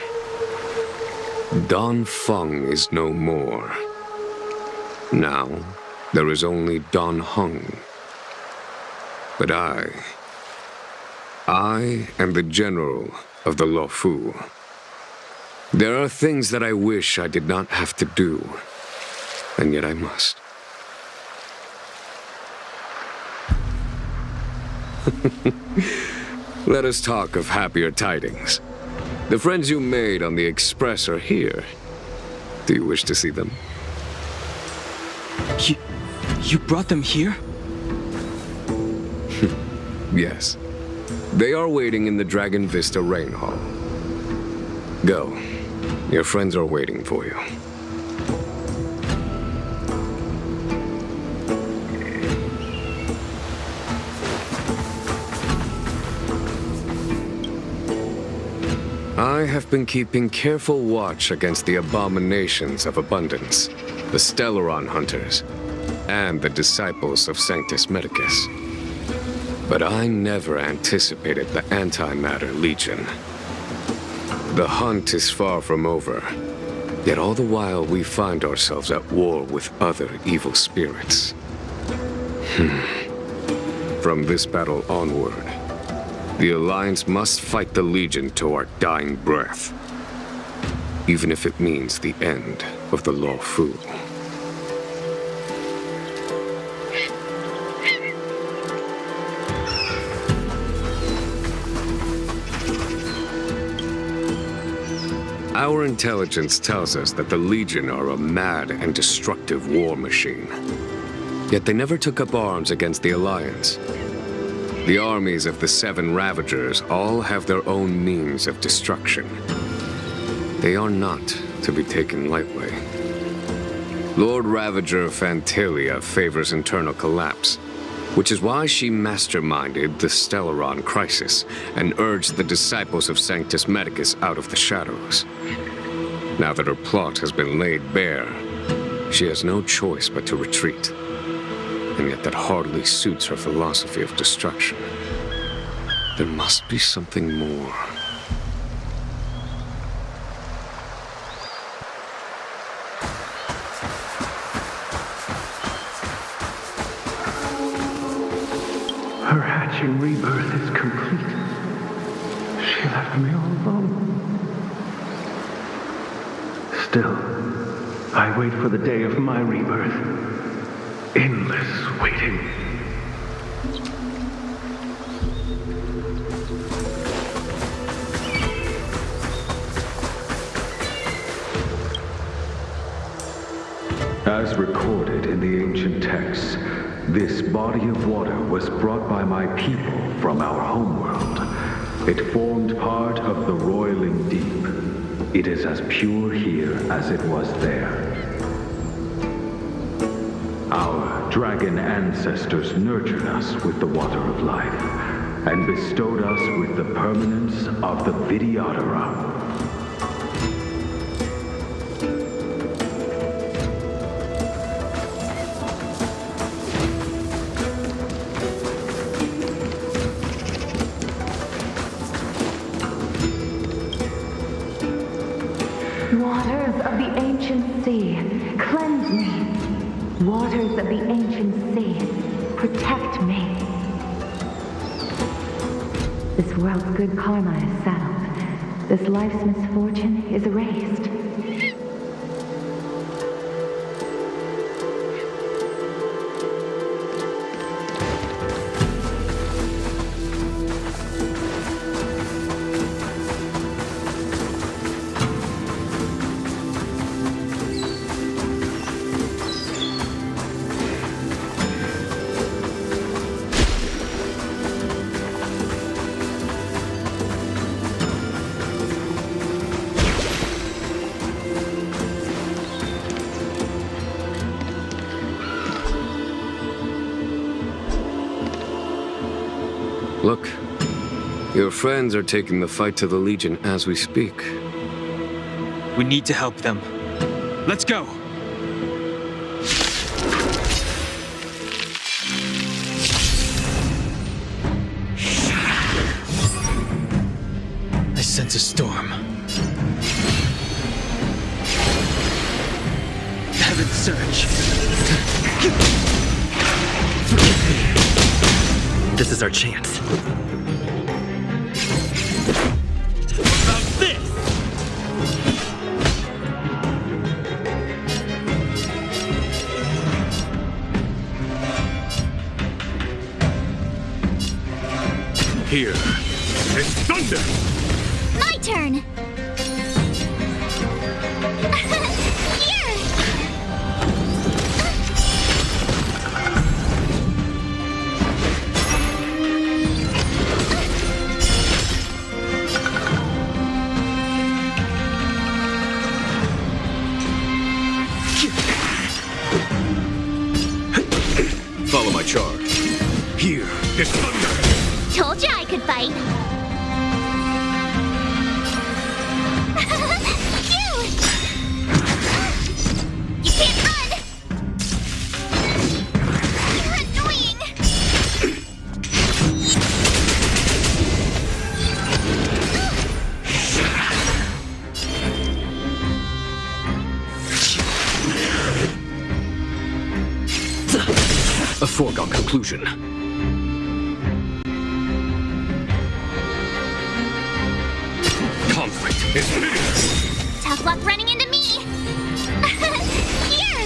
Dan Feng is no more. Now, there is only Dan Heng. But I am the general of the Luofu. There are things that I wish I did not have to do, and yet I must. Let us talk of happier tidings. The friends you made on the Express are here. Do you wish to see them? You brought them here? Yes. They are waiting in the Dragon Vista Rain Hall. Go. Your friends are waiting for you. I have been keeping careful watch against the abominations of abundance, the Stellaron hunters, and the disciples of Sanctus Medicus. But I never anticipated the Antimatter Legion. The hunt is far from over, yet all the while we find ourselves at war with other evil spirits. From this battle onward, the Alliance must fight the Legion to our dying breath, even if it means the end of the Luofu. Our intelligence tells us that the Legion are a mad and destructive war machine. Yet they never took up arms against the Alliance. The armies of the Seven Ravagers all have their own means of destruction. They are not to be taken lightly. Lord Ravager Fantilia favors internal collapse, which is why she masterminded the Stellaron crisis and urged the disciples of Sanctus Medicus out of the shadows. Now that her plot has been laid bare, she has no choice but to retreat. And yet that hardly suits her philosophy of destruction. There must be something more. ashen rebirth is complete. She left me all alone. Still, I wait for the day of my rebirth. Endless waiting. As recorded in the ancient texts, this body of water was brought by my people from our homeworld. It formed part of the roiling deep. It is as pure here as it was there. Our dragon ancestors nurtured us with the water of life, and bestowed us with the permanence of the Videodora. Waters of the ancient sea, cleanse me. Waters of the ancient sea, protect me. This world's good karma is settled. This life's misfortune is erased. Look, your friends are taking the fight to the Legion as we speak. We need to help them. Let's go! I sense a storm. Heaven surge. Forgive me. This is our chance. What about this? Here is thunder! My turn! Follow my charge. Here is thunder! Told you I could fight. You can't run! You're annoying! A foregone conclusion. Conflict is finished! Tough luck running into me! Here!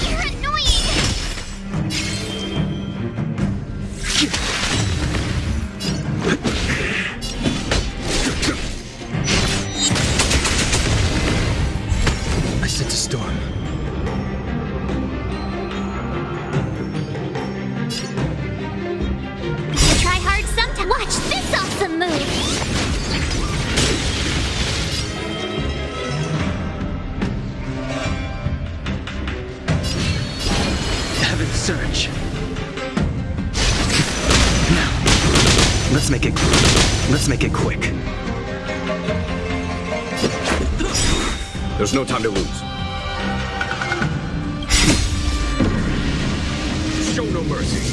You're annoying! I sense a storm. Try hard sometime. Watch this awesome move! Heaven surge. Now, let's make it quick. There's no time to lose. Show no mercy.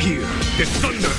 Here is thunder!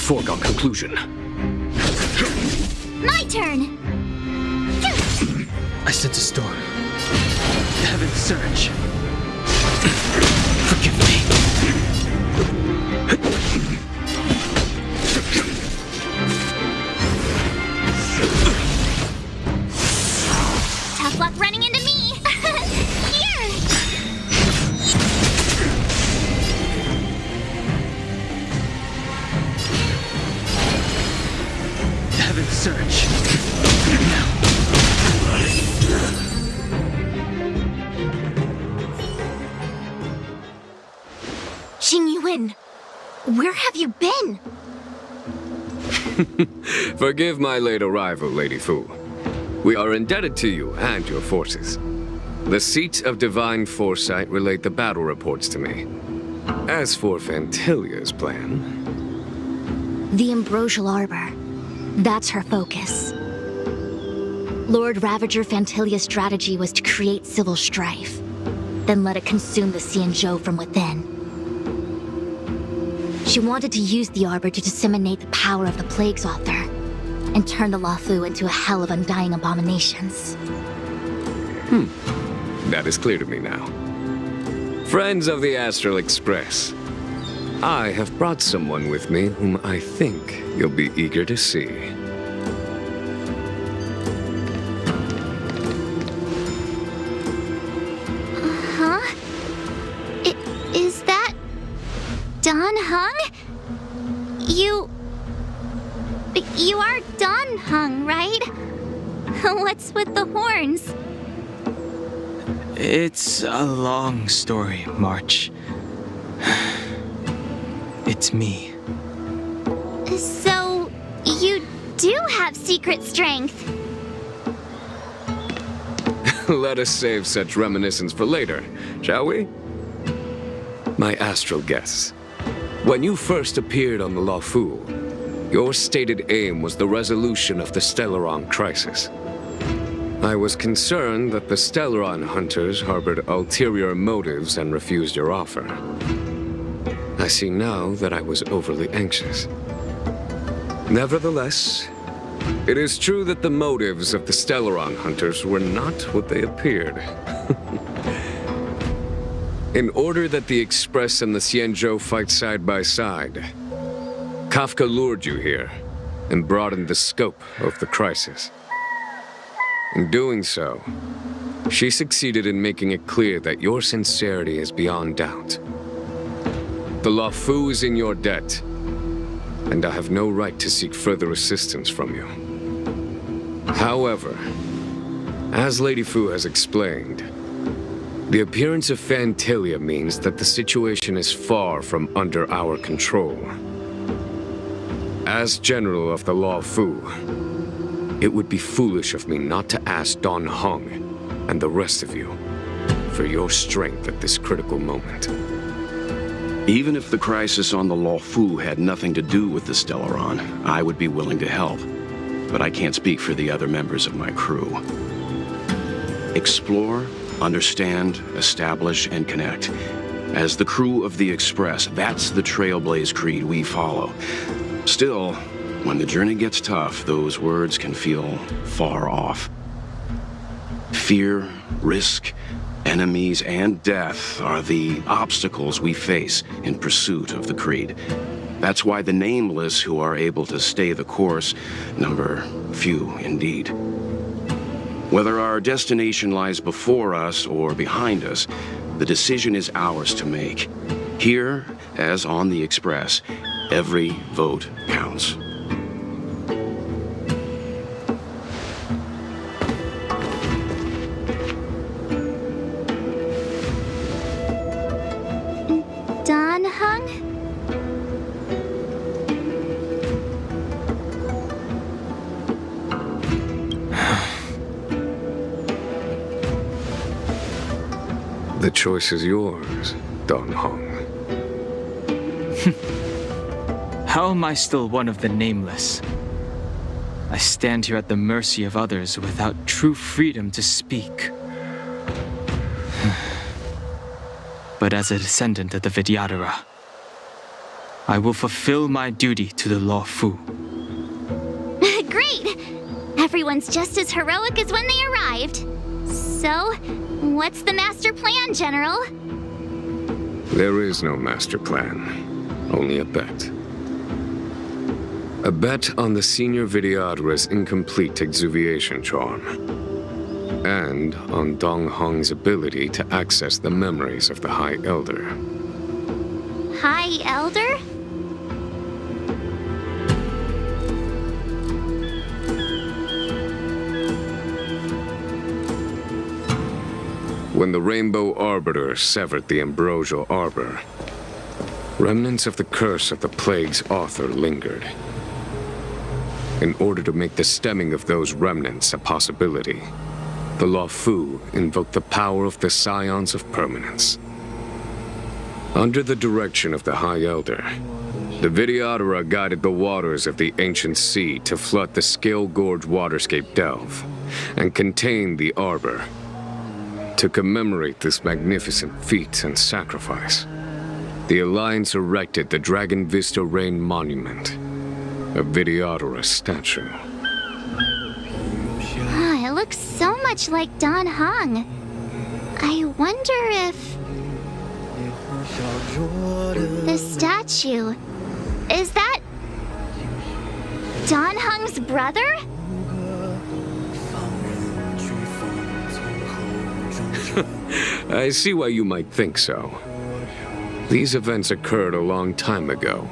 foregone conclusion. My turn! I sense a storm. Heaven surge. Forgive me. Tough luck running into me! Here! Heaven surge. Xingyuan, where have you been? Forgive my late arrival, Lady Fu. We are indebted to you and your forces. The Seat of Divine Foresight relayed the battle reports to me. As for Fantilia's plan... The Ambrosial Arbor. That's her focus. Lord Ravager Fantilia's strategy was to create civil strife, then let it consume the XIANZHOU from within. She wanted to use the Arbor to disseminate the power of the Plague's Author, and turn the Luofu into a hell of undying abominations. That is clear to me now. Friends of the Astral Express, I have brought someone with me whom I think you'll be eager to see. Huh? Is that... Don Hung? You are Don Hung, right? What's with the horns? It's a long story, March. It's me. So, you do have secret strength. Let us save such reminiscence for later, shall we? My astral guests, when you first appeared on the Luofu, your stated aim was the resolution of the Stellaron crisis. I was concerned that the Stellaron hunters harbored ulterior motives and refused your offer. I see now that I was overly anxious. Nevertheless, it is true that the motives of the Stellaron hunters were not what they appeared. In order that the Express and the XIANZHOU fight side by side, Kafka lured you here and broadened the scope of the crisis. In doing so, she succeeded in making it clear that your sincerity is beyond doubt. The Luofu is in your debt, and I have no right to seek further assistance from you. However, as Lady Fu has explained, the appearance of Fantilia means that the situation is far from under our control. As General of the Luofu, it would be foolish of me not to ask Don Hung and the rest of you for your strength at this critical moment. Even if the crisis on the Luofu had nothing to do with the Stellaron, I would be willing to help. But I can't speak for the other members of my crew. Explore, understand, establish, and connect. As the crew of the Express, that's the Trailblaze creed we follow. Still, when the journey gets tough, those words can feel far off. Fear, risk, enemies, and death are the obstacles we face in pursuit of the creed. That's why the nameless who are able to stay the course number few indeed. Whether our destination lies before us or behind us, the decision is ours to make. Here, as on the Express, every vote counts. Don Hung? The choice is yours, Don Hung. How am I still one of the nameless? I stand here at the mercy of others without true freedom to speak. But as a descendant of the Vidyadhara, I will fulfill my duty to the Luofu. Great! Everyone's just as heroic as when they arrived. So, what's the master plan, General? There is no master plan, only a bet. A bet on the Senior Videodra's incomplete exuviation charm, and on Dong Hong's ability to access the memories of the High Elder. High Elder? When the Rainbow Arbiter severed the Ambrosial Arbor, remnants of the curse of the plague's author lingered. In order to make the stemming of those remnants a possibility, the Luofu invoked the power of the Scions of Permanence. Under the direction of the High Elder, the Videodara guided the waters of the ancient sea to flood the Scale Gorge waterscape delve and contain the Arbor. To commemorate this magnificent feat and sacrifice, the Alliance erected the Dragon Vista Rain Monument, a Videodara statue. It looks so much like Don Hong. I wonder if... the statue... is that... Don Hong's brother? I see why you might think so. These events occurred a long time ago.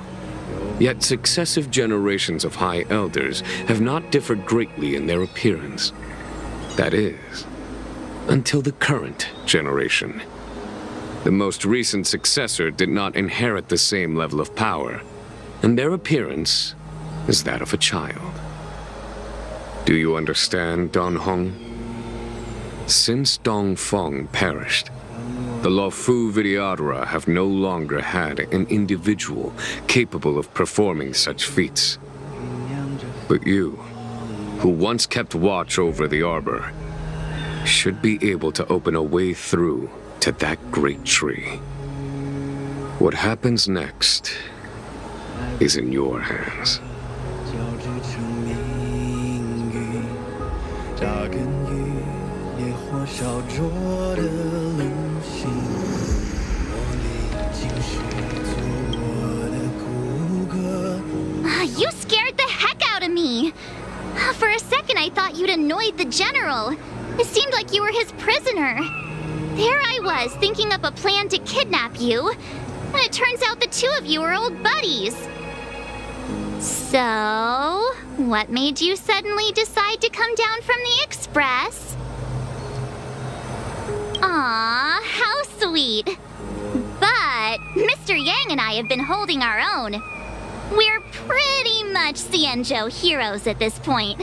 Yet successive generations of High Elders have not differed greatly in their appearance. That is, until the current generation. The most recent successor did not inherit the same level of power, and their appearance is that of a child. Do you understand, Don Hong? Since Dong Feng perished, the Luofu Videodara have no longer had an individual capable of performing such feats. But you, who once kept watch over the Arbor, should be able to open a way through to that great tree. What happens next is in your hands. You scared the heck out of me! For a second I thought you'd annoyed the General. It seemed like you were his prisoner. There I was, thinking up a plan to kidnap you. And it turns out the two of you are old buddies. So, what made you suddenly decide to come down from the Express? Aw, how sweet. But Mr. Yang and I have been holding our own. We're pretty much XIANZHOU heroes at this point.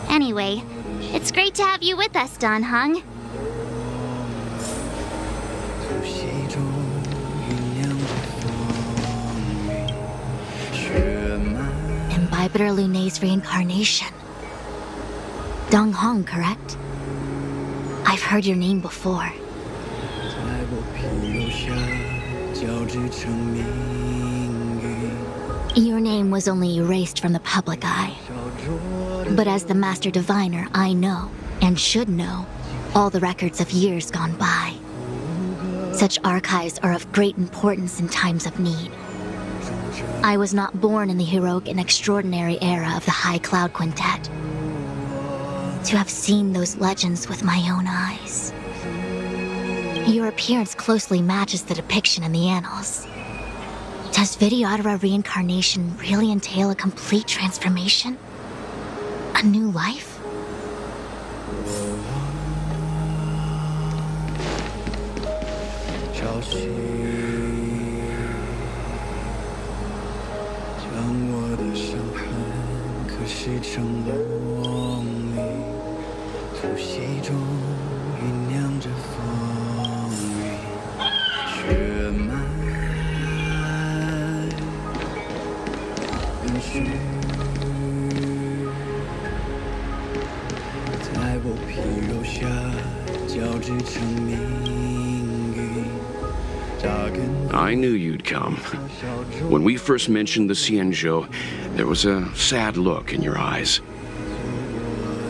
Anyway, it's great to have you with us, Don Hong. Imbibitor Lunay's reincarnation. Dong Hong, correct? I've heard your name before. Your name was only erased from the public eye. But as the Master Diviner, I know, and should know, all the records of years gone by. Such archives are of great importance in times of need. I was not born in the heroic and extraordinary era of the High Cloud Quintet. To have seen those legends with my own eyes. Your appearance closely matches the depiction in the annals. Does Videodara reincarnation really entail a complete transformation? A new life? I knew you'd come. When we first mentioned the XIANZHOU, there was a sad look in your eyes.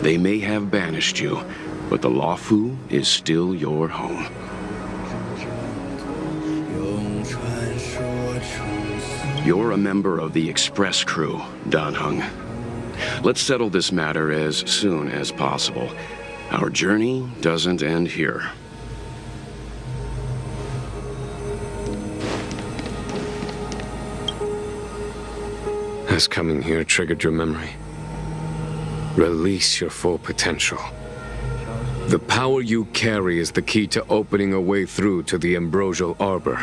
They may have banished you, but the Luofu is still your home. You're a member of the Express crew, Danheng. Let's settle this matter as soon as possible. Our journey doesn't end here. Has coming here triggered your memory? Release your full potential. The power you carry is the key to opening a way through to the Ambrosial Arbor.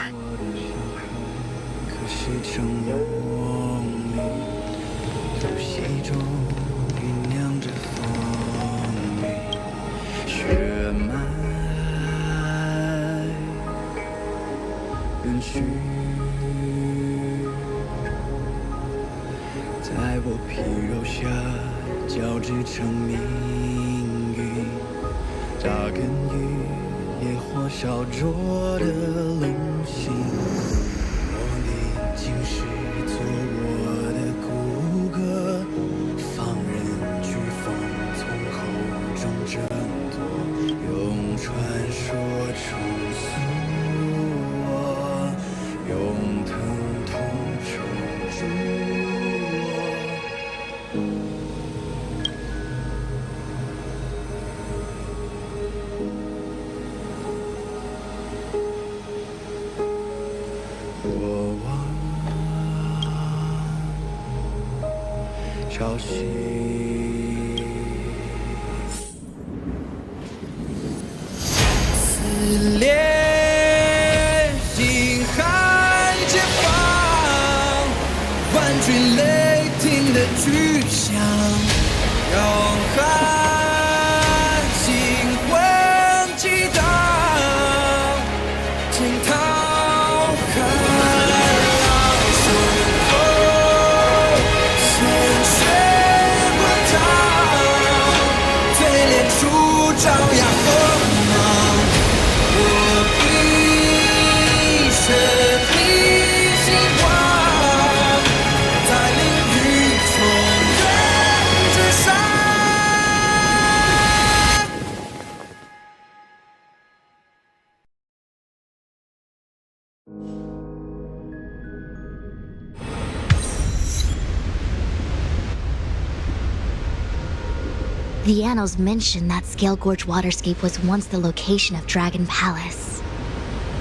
The annals mention that Scale Gorge Waterscape was once the location of Dragon Palace.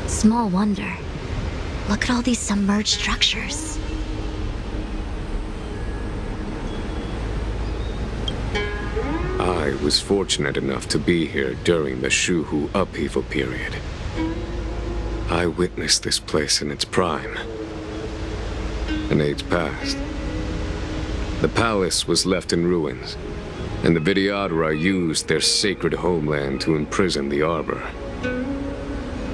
Small wonder. Look at all these submerged structures. I was fortunate enough to be here during the Shuhu upheaval period. I witnessed this place in its prime. An age passed. The palace was left in ruins, and the Videodora used their sacred homeland to imprison the Arbor.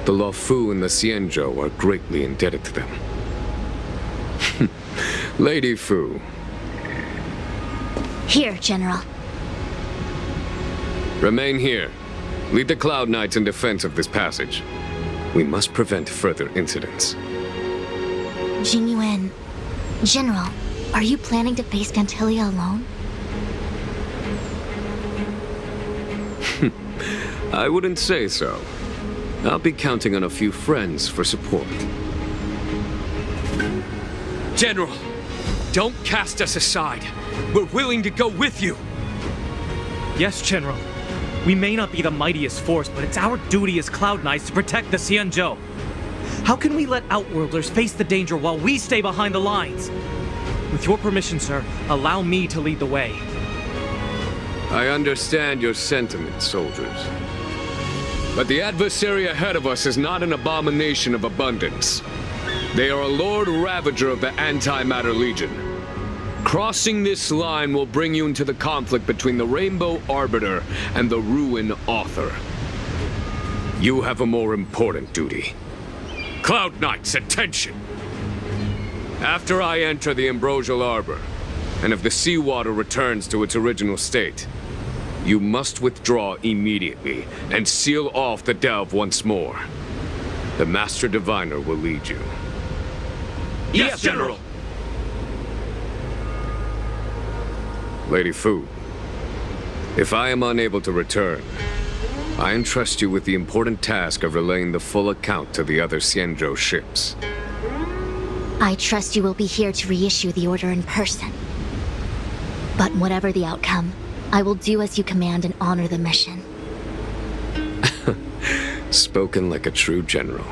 The Luofu and the XIANZHOU are greatly indebted to them. Lady Fu. Here, General. Remain here. Lead the Cloud Knights in defense of this passage. We must prevent further incidents. Jingyuan, General, are you planning to face Phantilia alone? I wouldn't say so. I'll be counting on a few friends for support. General, don't cast us aside. We're willing to go with you. Yes, General. We may not be the mightiest force, but it's our duty as Cloud Knights to protect the XIANZHOU. How can we let Outworlders face the danger while we stay behind the lines? With your permission, sir, allow me to lead the way. I understand your sentiments, soldiers. But the adversary ahead of us is not an abomination of abundance. They are a Lord Ravager of the Antimatter Legion. Crossing this line will bring you into the conflict between the Rainbow Arbiter and the Ruin Author. You have a more important duty. Cloud Knights, attention! After I enter the Ambrosial Arbor, and if the seawater returns to its original state, you must withdraw immediately and seal off the delve once more. The Master Diviner will lead you. Yes, General! Lady Fu, if I am unable to return, I entrust you with the important task of relaying the full account to the other XIANZHOU ships. I trust you will be here to reissue the order in person. But whatever the outcome, I will do as you command and honor the mission. Spoken like a true general.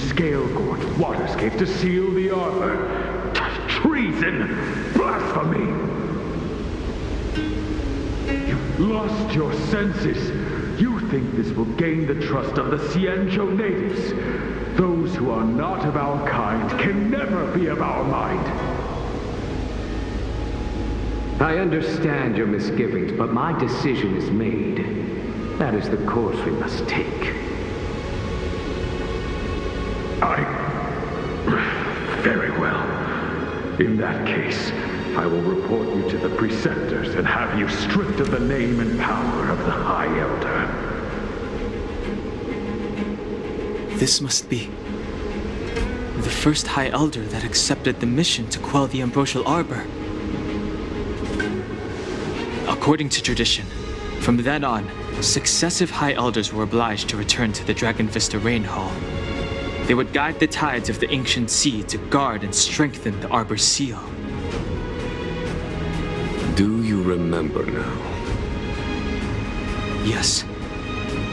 Scale-gorged waterscape to seal the armor. Treason! Blasphemy! You've lost your senses. You think this will gain the trust of the XIANZHOU natives. Those who are not of our kind can never be of our mind. I understand your misgivings, but my decision is made. That is the course we must take. Very well. In that case, I will report you to the Preceptors and have you stripped of the name and power of the High Elder. This must be the first High Elder that accepted the mission to quell the Ambrosial Arbor. According to tradition, from then on, successive High Elders were obliged to return to the Dragon Vista Rain Hall. They would guide the tides of the ancient sea to guard and strengthen the Arbor's seal. Do you remember now? Yes.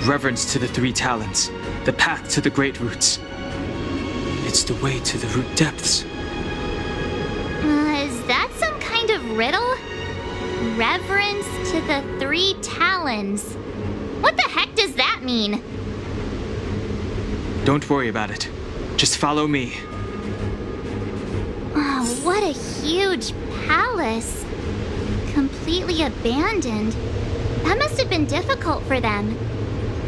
Reverence to the Three Talons, the path to the Great Roots. It's the way to the root depths. Is that some kind of riddle? Reverence to the Three Talons. What the heck does that mean? Don't worry about it. Just follow me. Oh, what a huge palace. Completely abandoned. That must have been difficult for them.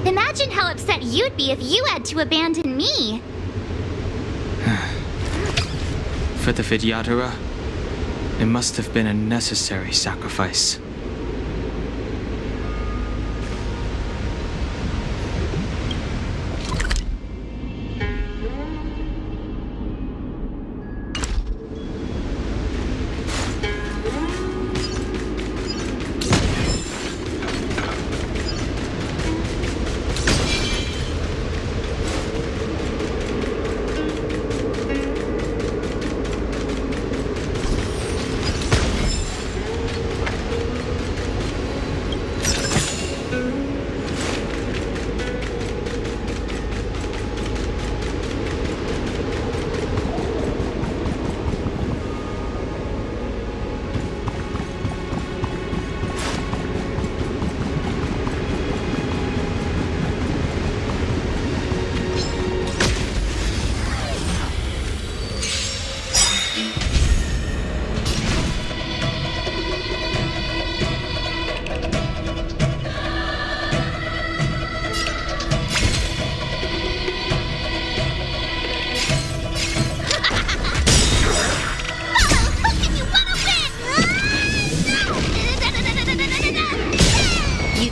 Imagine how upset you'd be if you had to abandon me. For the Vidyadhara, it must have been a necessary sacrifice.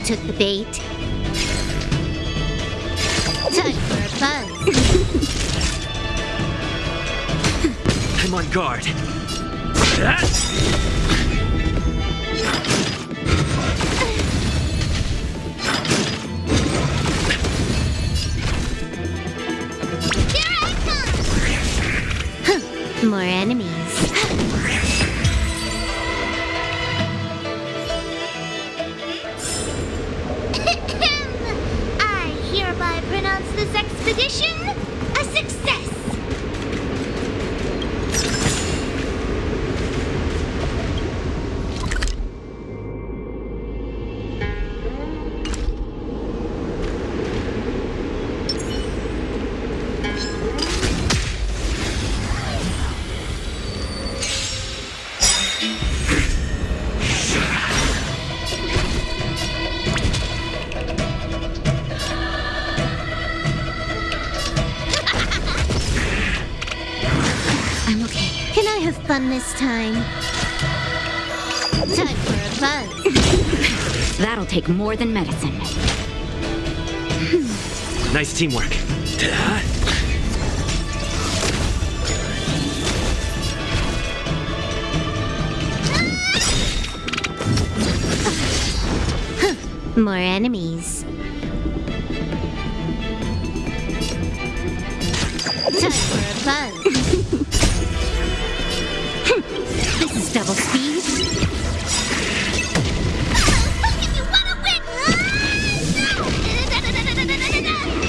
Took the bait. Time for a buzz. I'm on guard. More enemies. This expedition a success! Fun this time. Time for a buzz. That'll take more than medicine. Nice teamwork. More enemies. Time for a buzz. This is double speed. You wanna win? Nap time.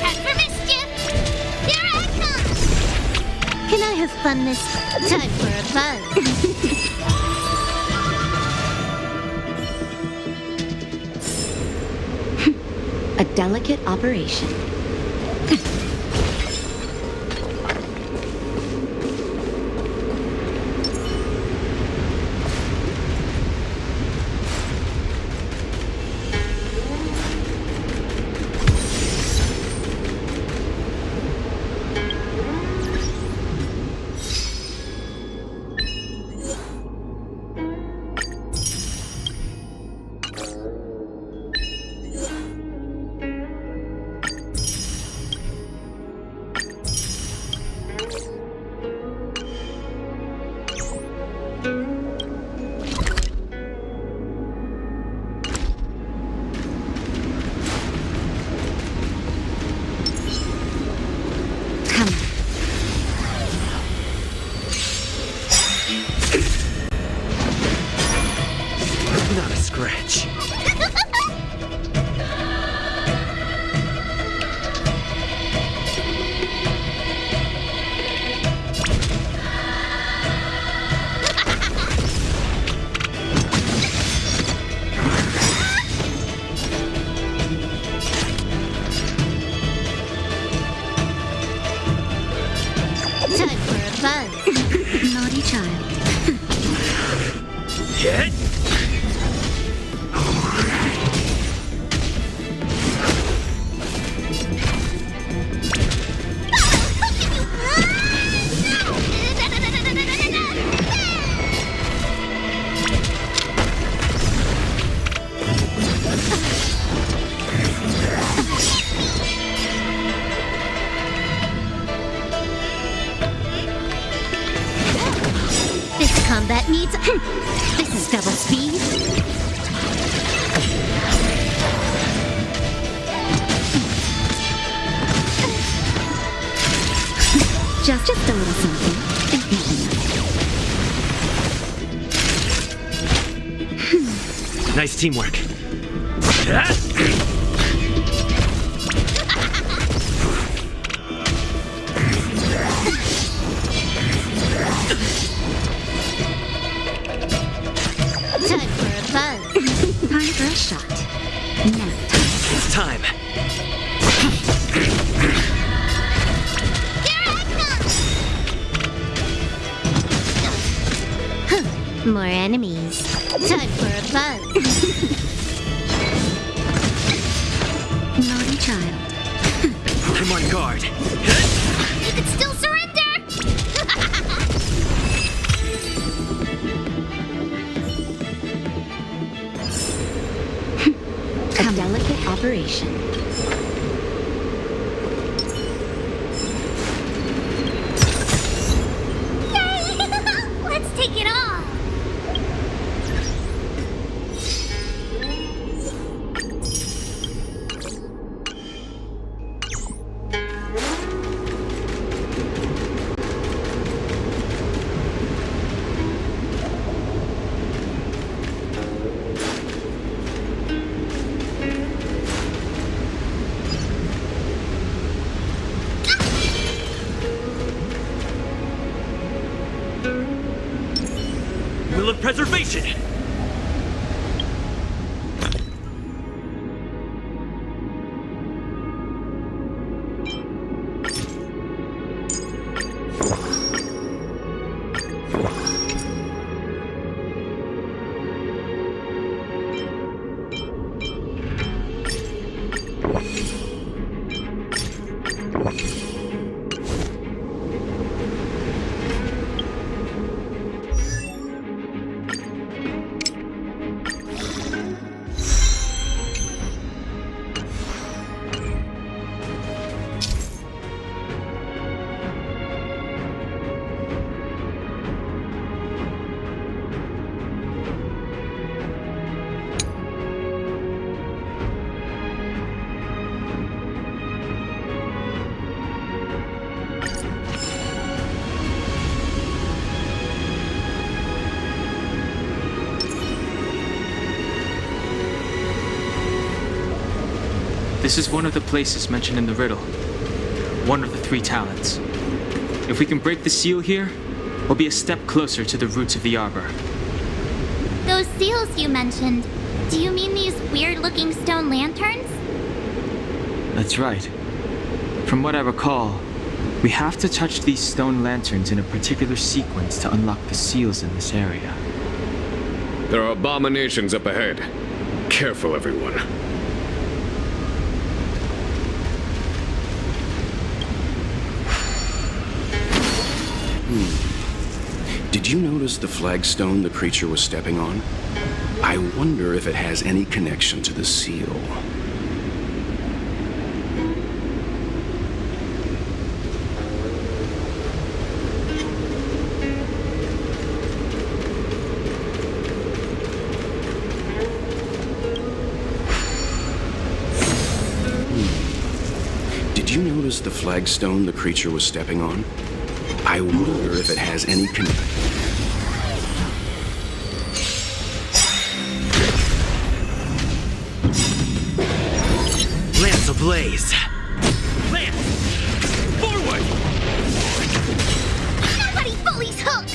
Time for mischief! Here I come! Can I have fun this time for a buzz? A delicate operation. Not a scratch. Time for a buzz. Naughty child. Hit. This combat needs... This is double speed. Just a little something. It's not enough. Nice teamwork. Time for a buzz. Time for a shot. Now It's time. More enemies. Time for a buzz. naughty child. I'm on guard. You can still surrender! A delicate operation. Let's take it off! Will of preservation. This is one of the places mentioned in the riddle. One of the 3 talents. If we can break the seal here, we'll be a step closer to the roots of the arbor. Those seals you mentioned, do you mean these weird-looking stone lanterns? That's right. From what I recall, we have to touch these stone lanterns in a particular sequence to unlock the seals in this area. There are abominations up ahead. Careful, everyone. Did you notice the flagstone the creature was stepping on? I wonder if it has any connection to the seal. Did you notice the flagstone the creature was stepping on? I wonder if it has any connection. Lance ablaze! Lance! Forward! Nobody bullies Hook!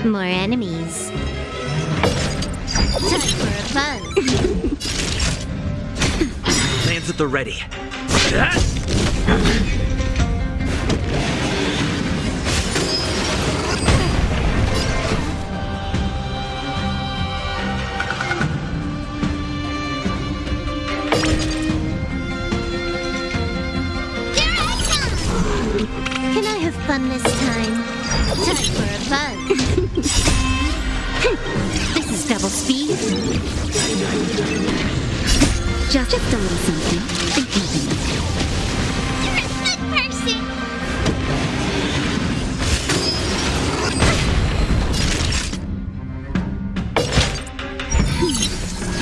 More enemies. Time for a buzz. Lance at the ready. Can I have fun this time? Time for a buzz. This is double speed. Just a little something. Think nothing of it. You're a good person.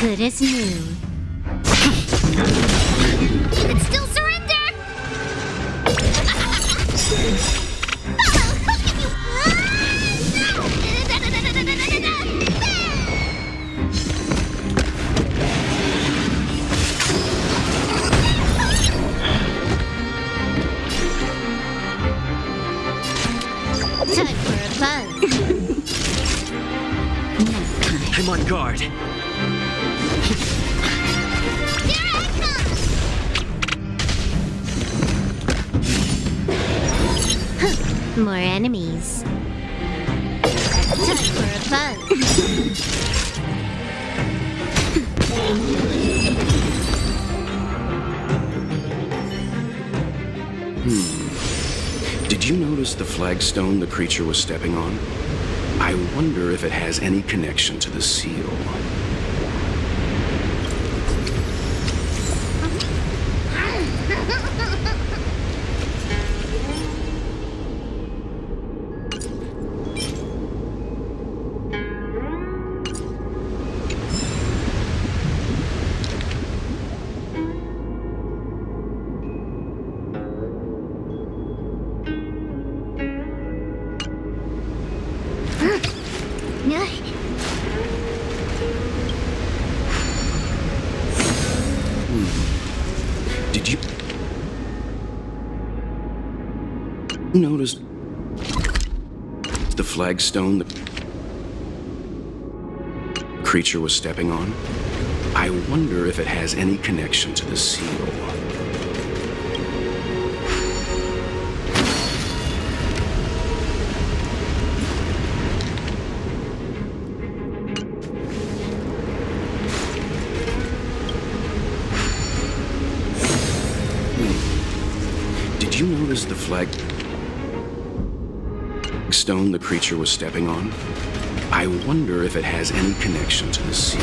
Good as new. It's still surrender. Time for a buzz. I'm on guard. More enemies. Time for a buzz. Did you notice the flagstone the creature was stepping on? I wonder if it has any connection to the seal. Did you notice the flagstone the creature was stepping on? I wonder if it has any connection to the seal. Did you notice the flagstone the creature was stepping on? I wonder if it has any connection to the seal.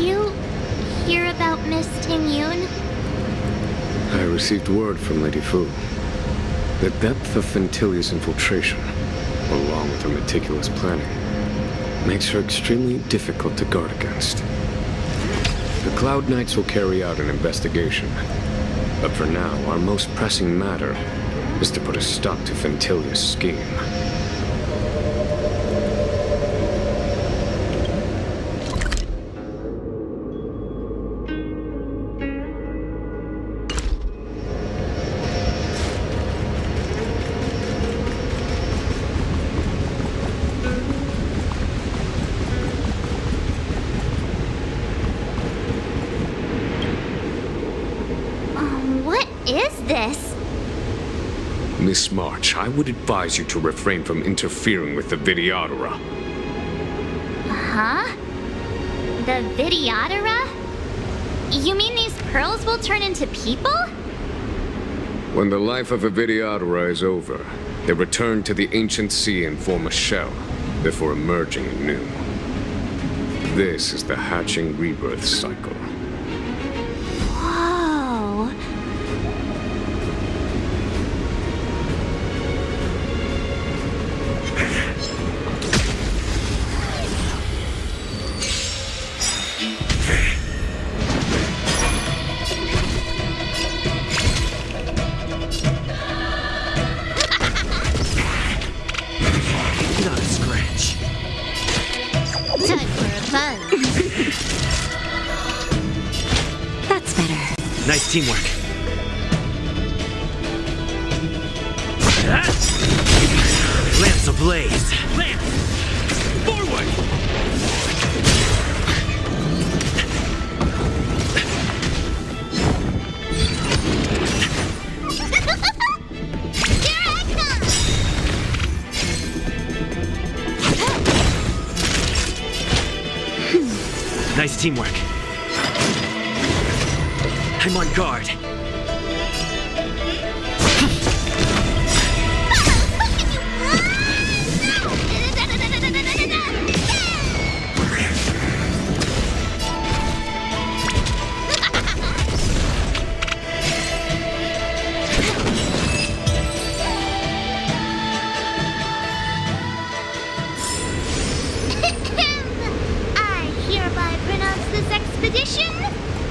you hear about Miss Ting-Yun? I received word from Lady Fu. The depth of Fentilia's infiltration, along with her meticulous planning, makes her extremely difficult to guard against. The Cloud Knights will carry out an investigation, but for now, our most pressing matter is to put a stop to Fentilia's scheme. Miss March, I would advise you to refrain from interfering with the Videodora. Huh? The Videodora? You mean these pearls will turn into people? When the life of a Videodora is over, they return to the ancient sea and form a shell, before emerging anew. This is the hatching rebirth cycle. Whoa. Nice teamwork. Lamps ablaze. Lamps! Forward! Here I come! Nice teamwork. I'm on guard. I hereby pronounce this expedition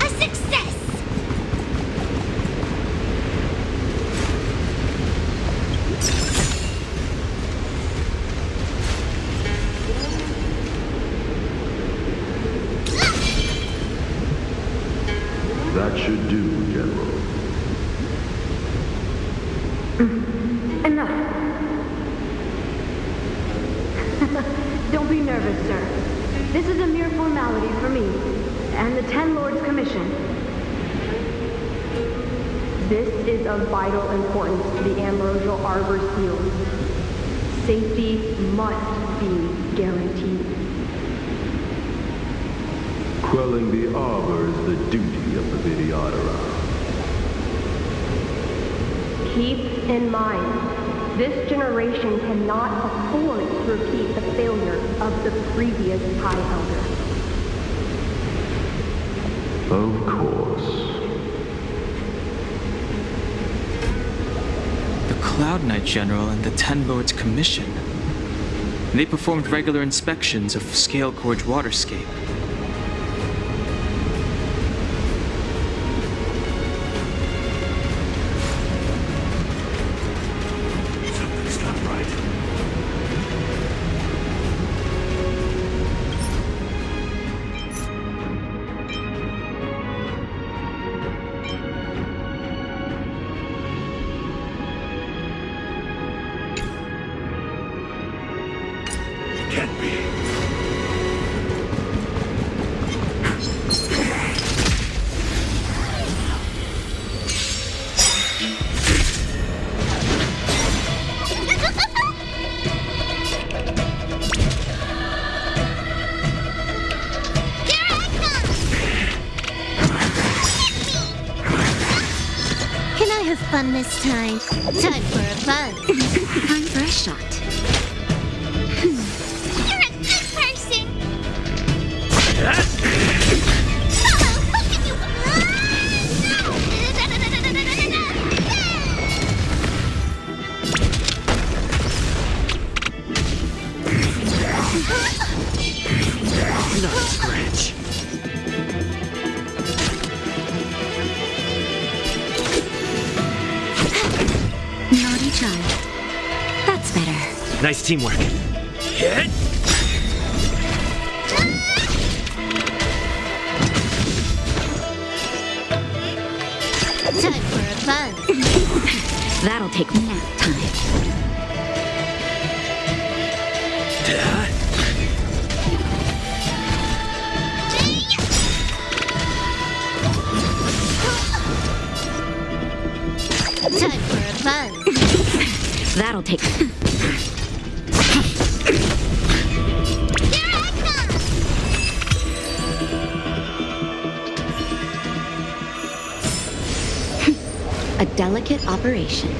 a success! That should do, General. Enough. Don't be nervous, sir. This is a mere formality for me and the Ten Lords Commission. This is of vital importance to the Ambrosial Arbor seals. Safety must be guaranteed. Quelling the Arbor is the duty of the Videodora. Keep in mind, this generation cannot afford to repeat the failure of the previous High Elder. Of course. The Cloud Knight General and the Ten Lords Commission. They performed regular inspections of Scale Gorge waterscape. Fun this time. Time for a buzz. Time for a shot. You're a good person. child. That's better. Nice teamwork. Hit! Time for a buzz. That'll take nap time. Time for a buzz. That'll take... A delicate operation.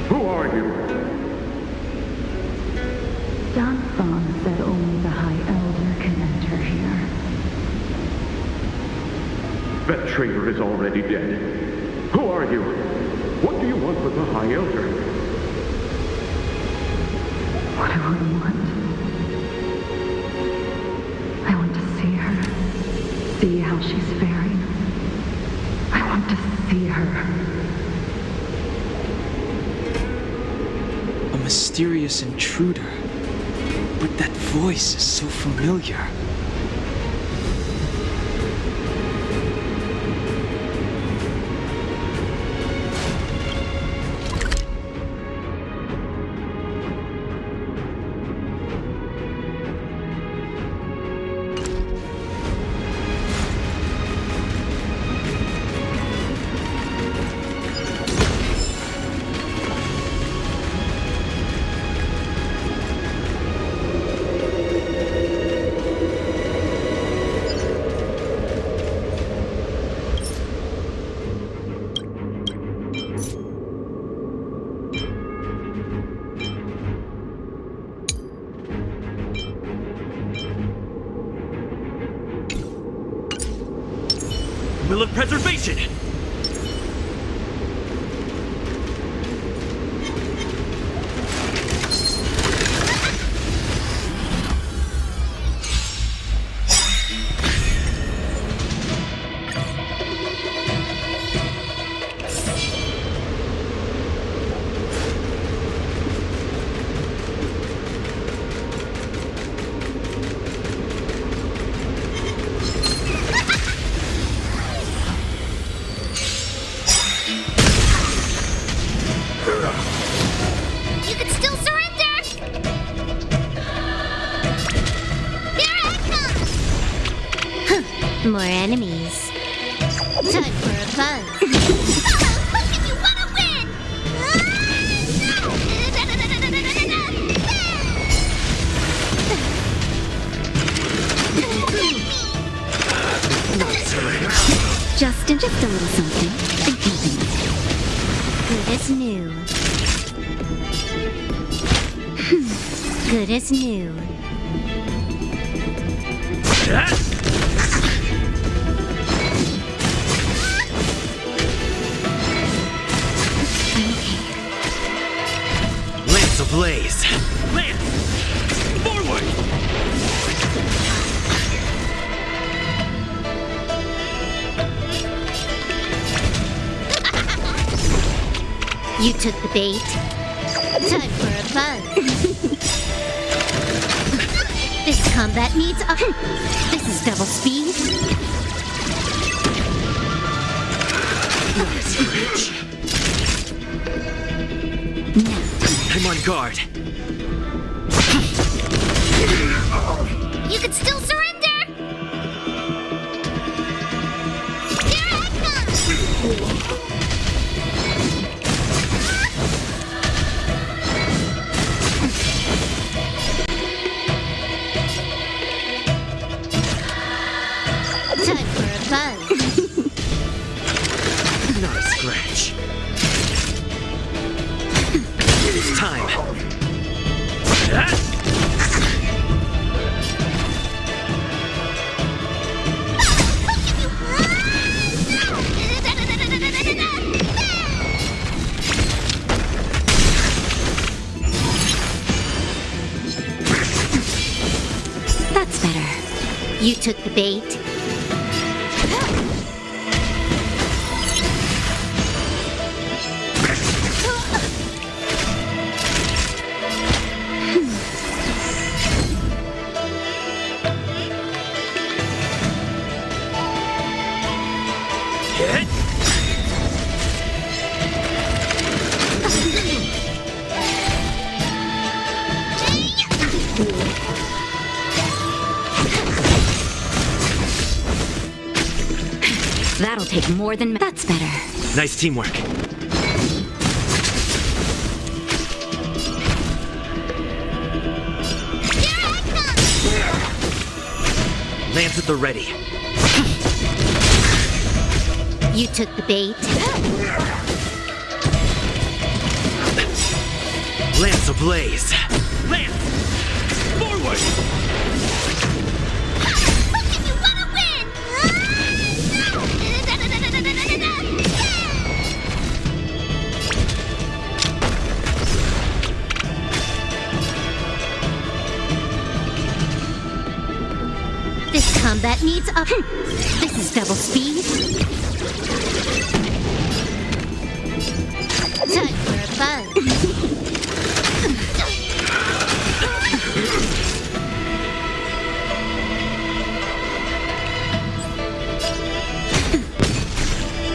Who are you? Dansong said only the High Elder can enter here. That traitor is already dead. Who are you? What do you want with the High Elder? What do I want? I want to see her. See how she's faring. I want to see her. A mysterious intruder. But that voice is so familiar. Will of preservation! You can still surrender! Here I come! More enemies. Time for a buzz. Look at you wanna win! Just a little something. Good as new. Good as new. Lance ablaze! Lance! Forward! You took the bait. Time for a buzz. This combat needs a... This is double speed. I'm on guard. You can still surrender! Here I come! Time for a buzz. better. You took the bait. That'll take more than... That's better. Nice teamwork. Lance at the ready. You took the bait. Lance ablaze. Lance! Forward! This combat needs a... This is double speed. Time for a buzz.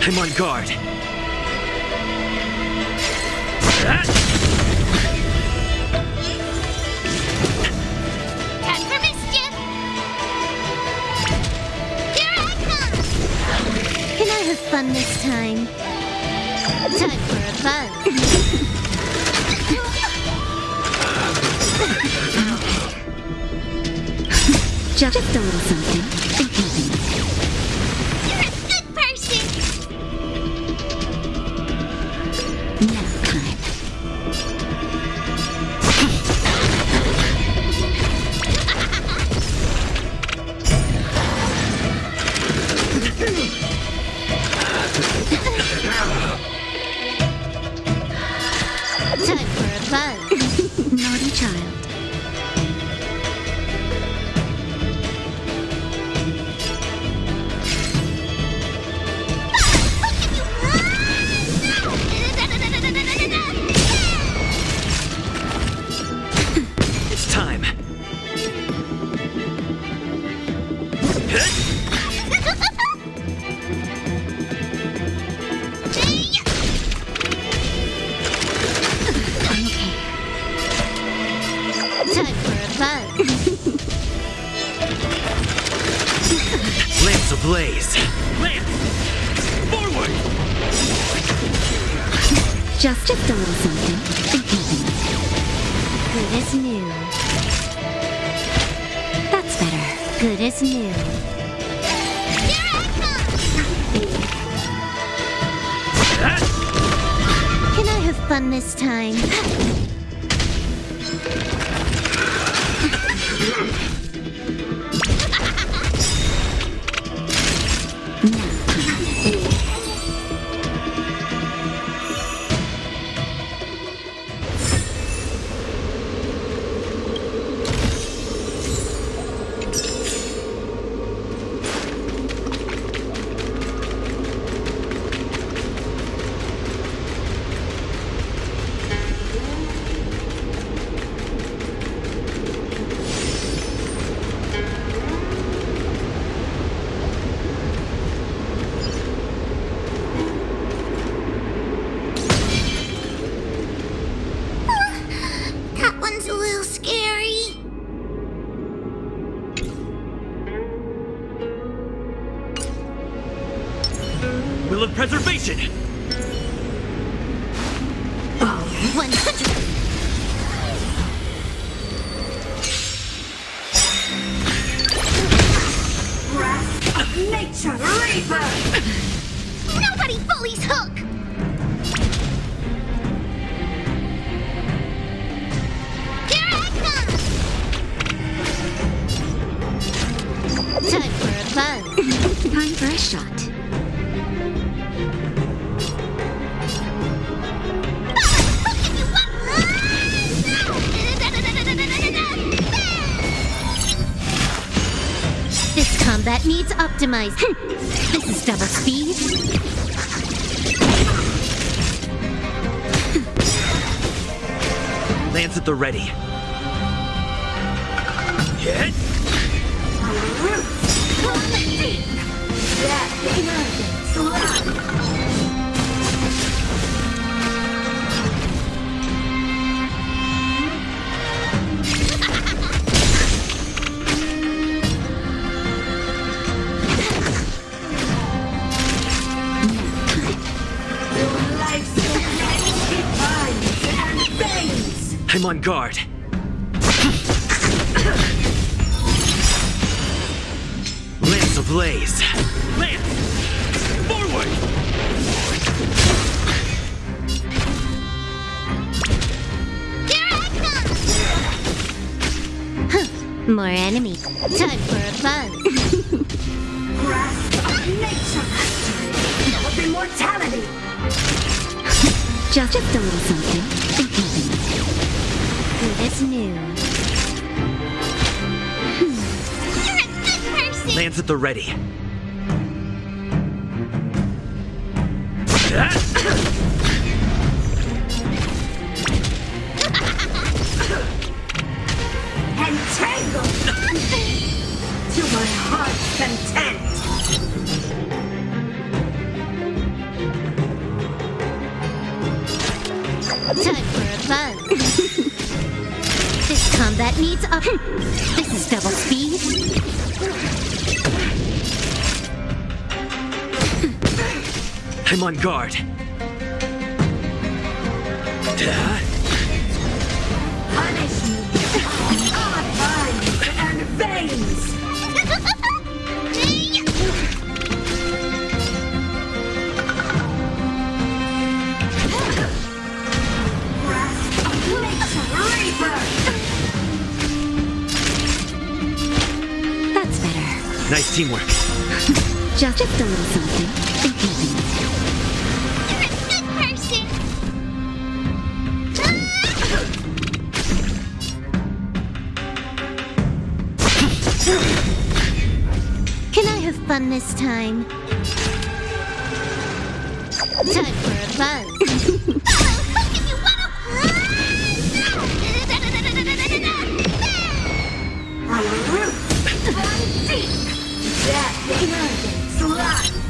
I'm on guard. Time for mischief! Here I come! Can I have fun this time? Time for a buzz. Just a little something. Think nothing. You're a good person! Nap time. Time for a buzz. Naughty child. It's time. I'm okay. Time for a buzz. Lance ablaze. Lance! Forward! Just a little something. Think nothing. Good as new. That's better. Good as new. Can I have fun this time? That one's a little scary. Will of preservation! 100. Nature Reaper! Nobody bullies Hook! Here I come! Time for a buzz. Time for a shot. combat needs optimized. This is double speed. Lance at the ready. Hit! I'm on guard. Lance ablaze. Lance! Forward! More enemy. Time for a buzz. Grasp of nature mastery of immortality. Just a little something. Good as new. You're a good person! Lance at the ready. Entangle! To my heart's content! Time for a buzz. This combat needs up. This is double speed. I'm on guard. Punish me! Odd vines and veins! That's better. Nice teamwork. Just a little something. You're a good person! Can I have fun this time? Time for a buzz.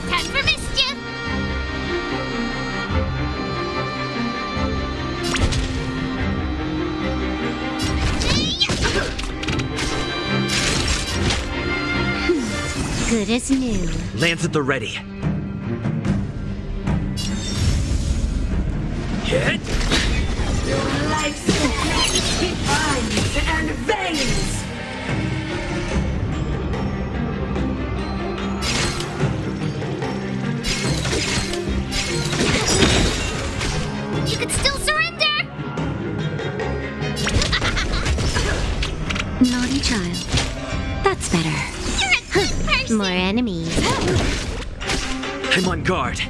Time for mischief! Good as new. Lance at the ready. Hit! Your life's vines and veins! You could still surrender! Naughty child. That's better. You're a good person! More enemies. I'm on guard.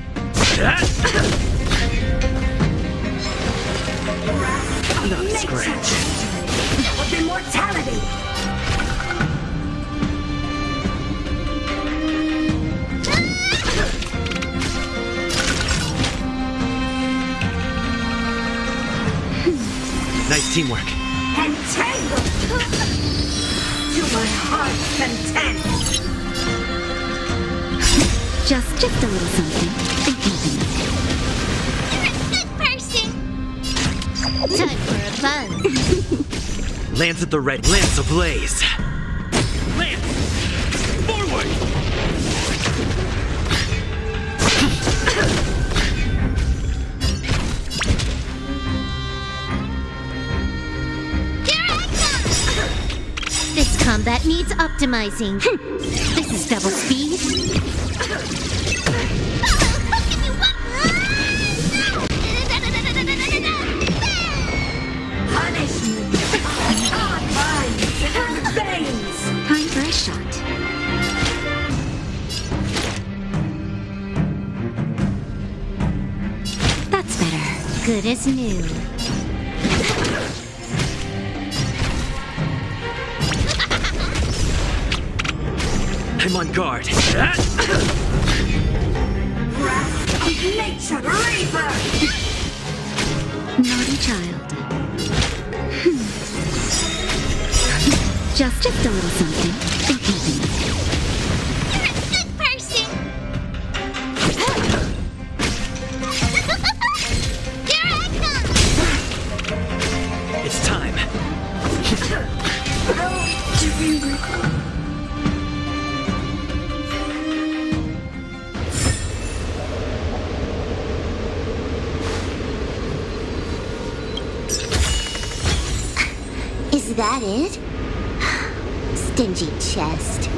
Not a scratch. Of immortality! Nice teamwork. Entangle! To my heart's content! Just a little something. You're a good person! Time for a buzz. Lance at the red. Lance ablaze. Lance! Forward! This combat needs optimizing. This is double speed. Punish me! Odd vines and veins! Time for a shot. That's better. Good as new. I'm on guard. Nature Reaper! Naughty child. Just a little something. Think nothing of it. Good person! Here I come! It's time. Is that it? Stingy chest.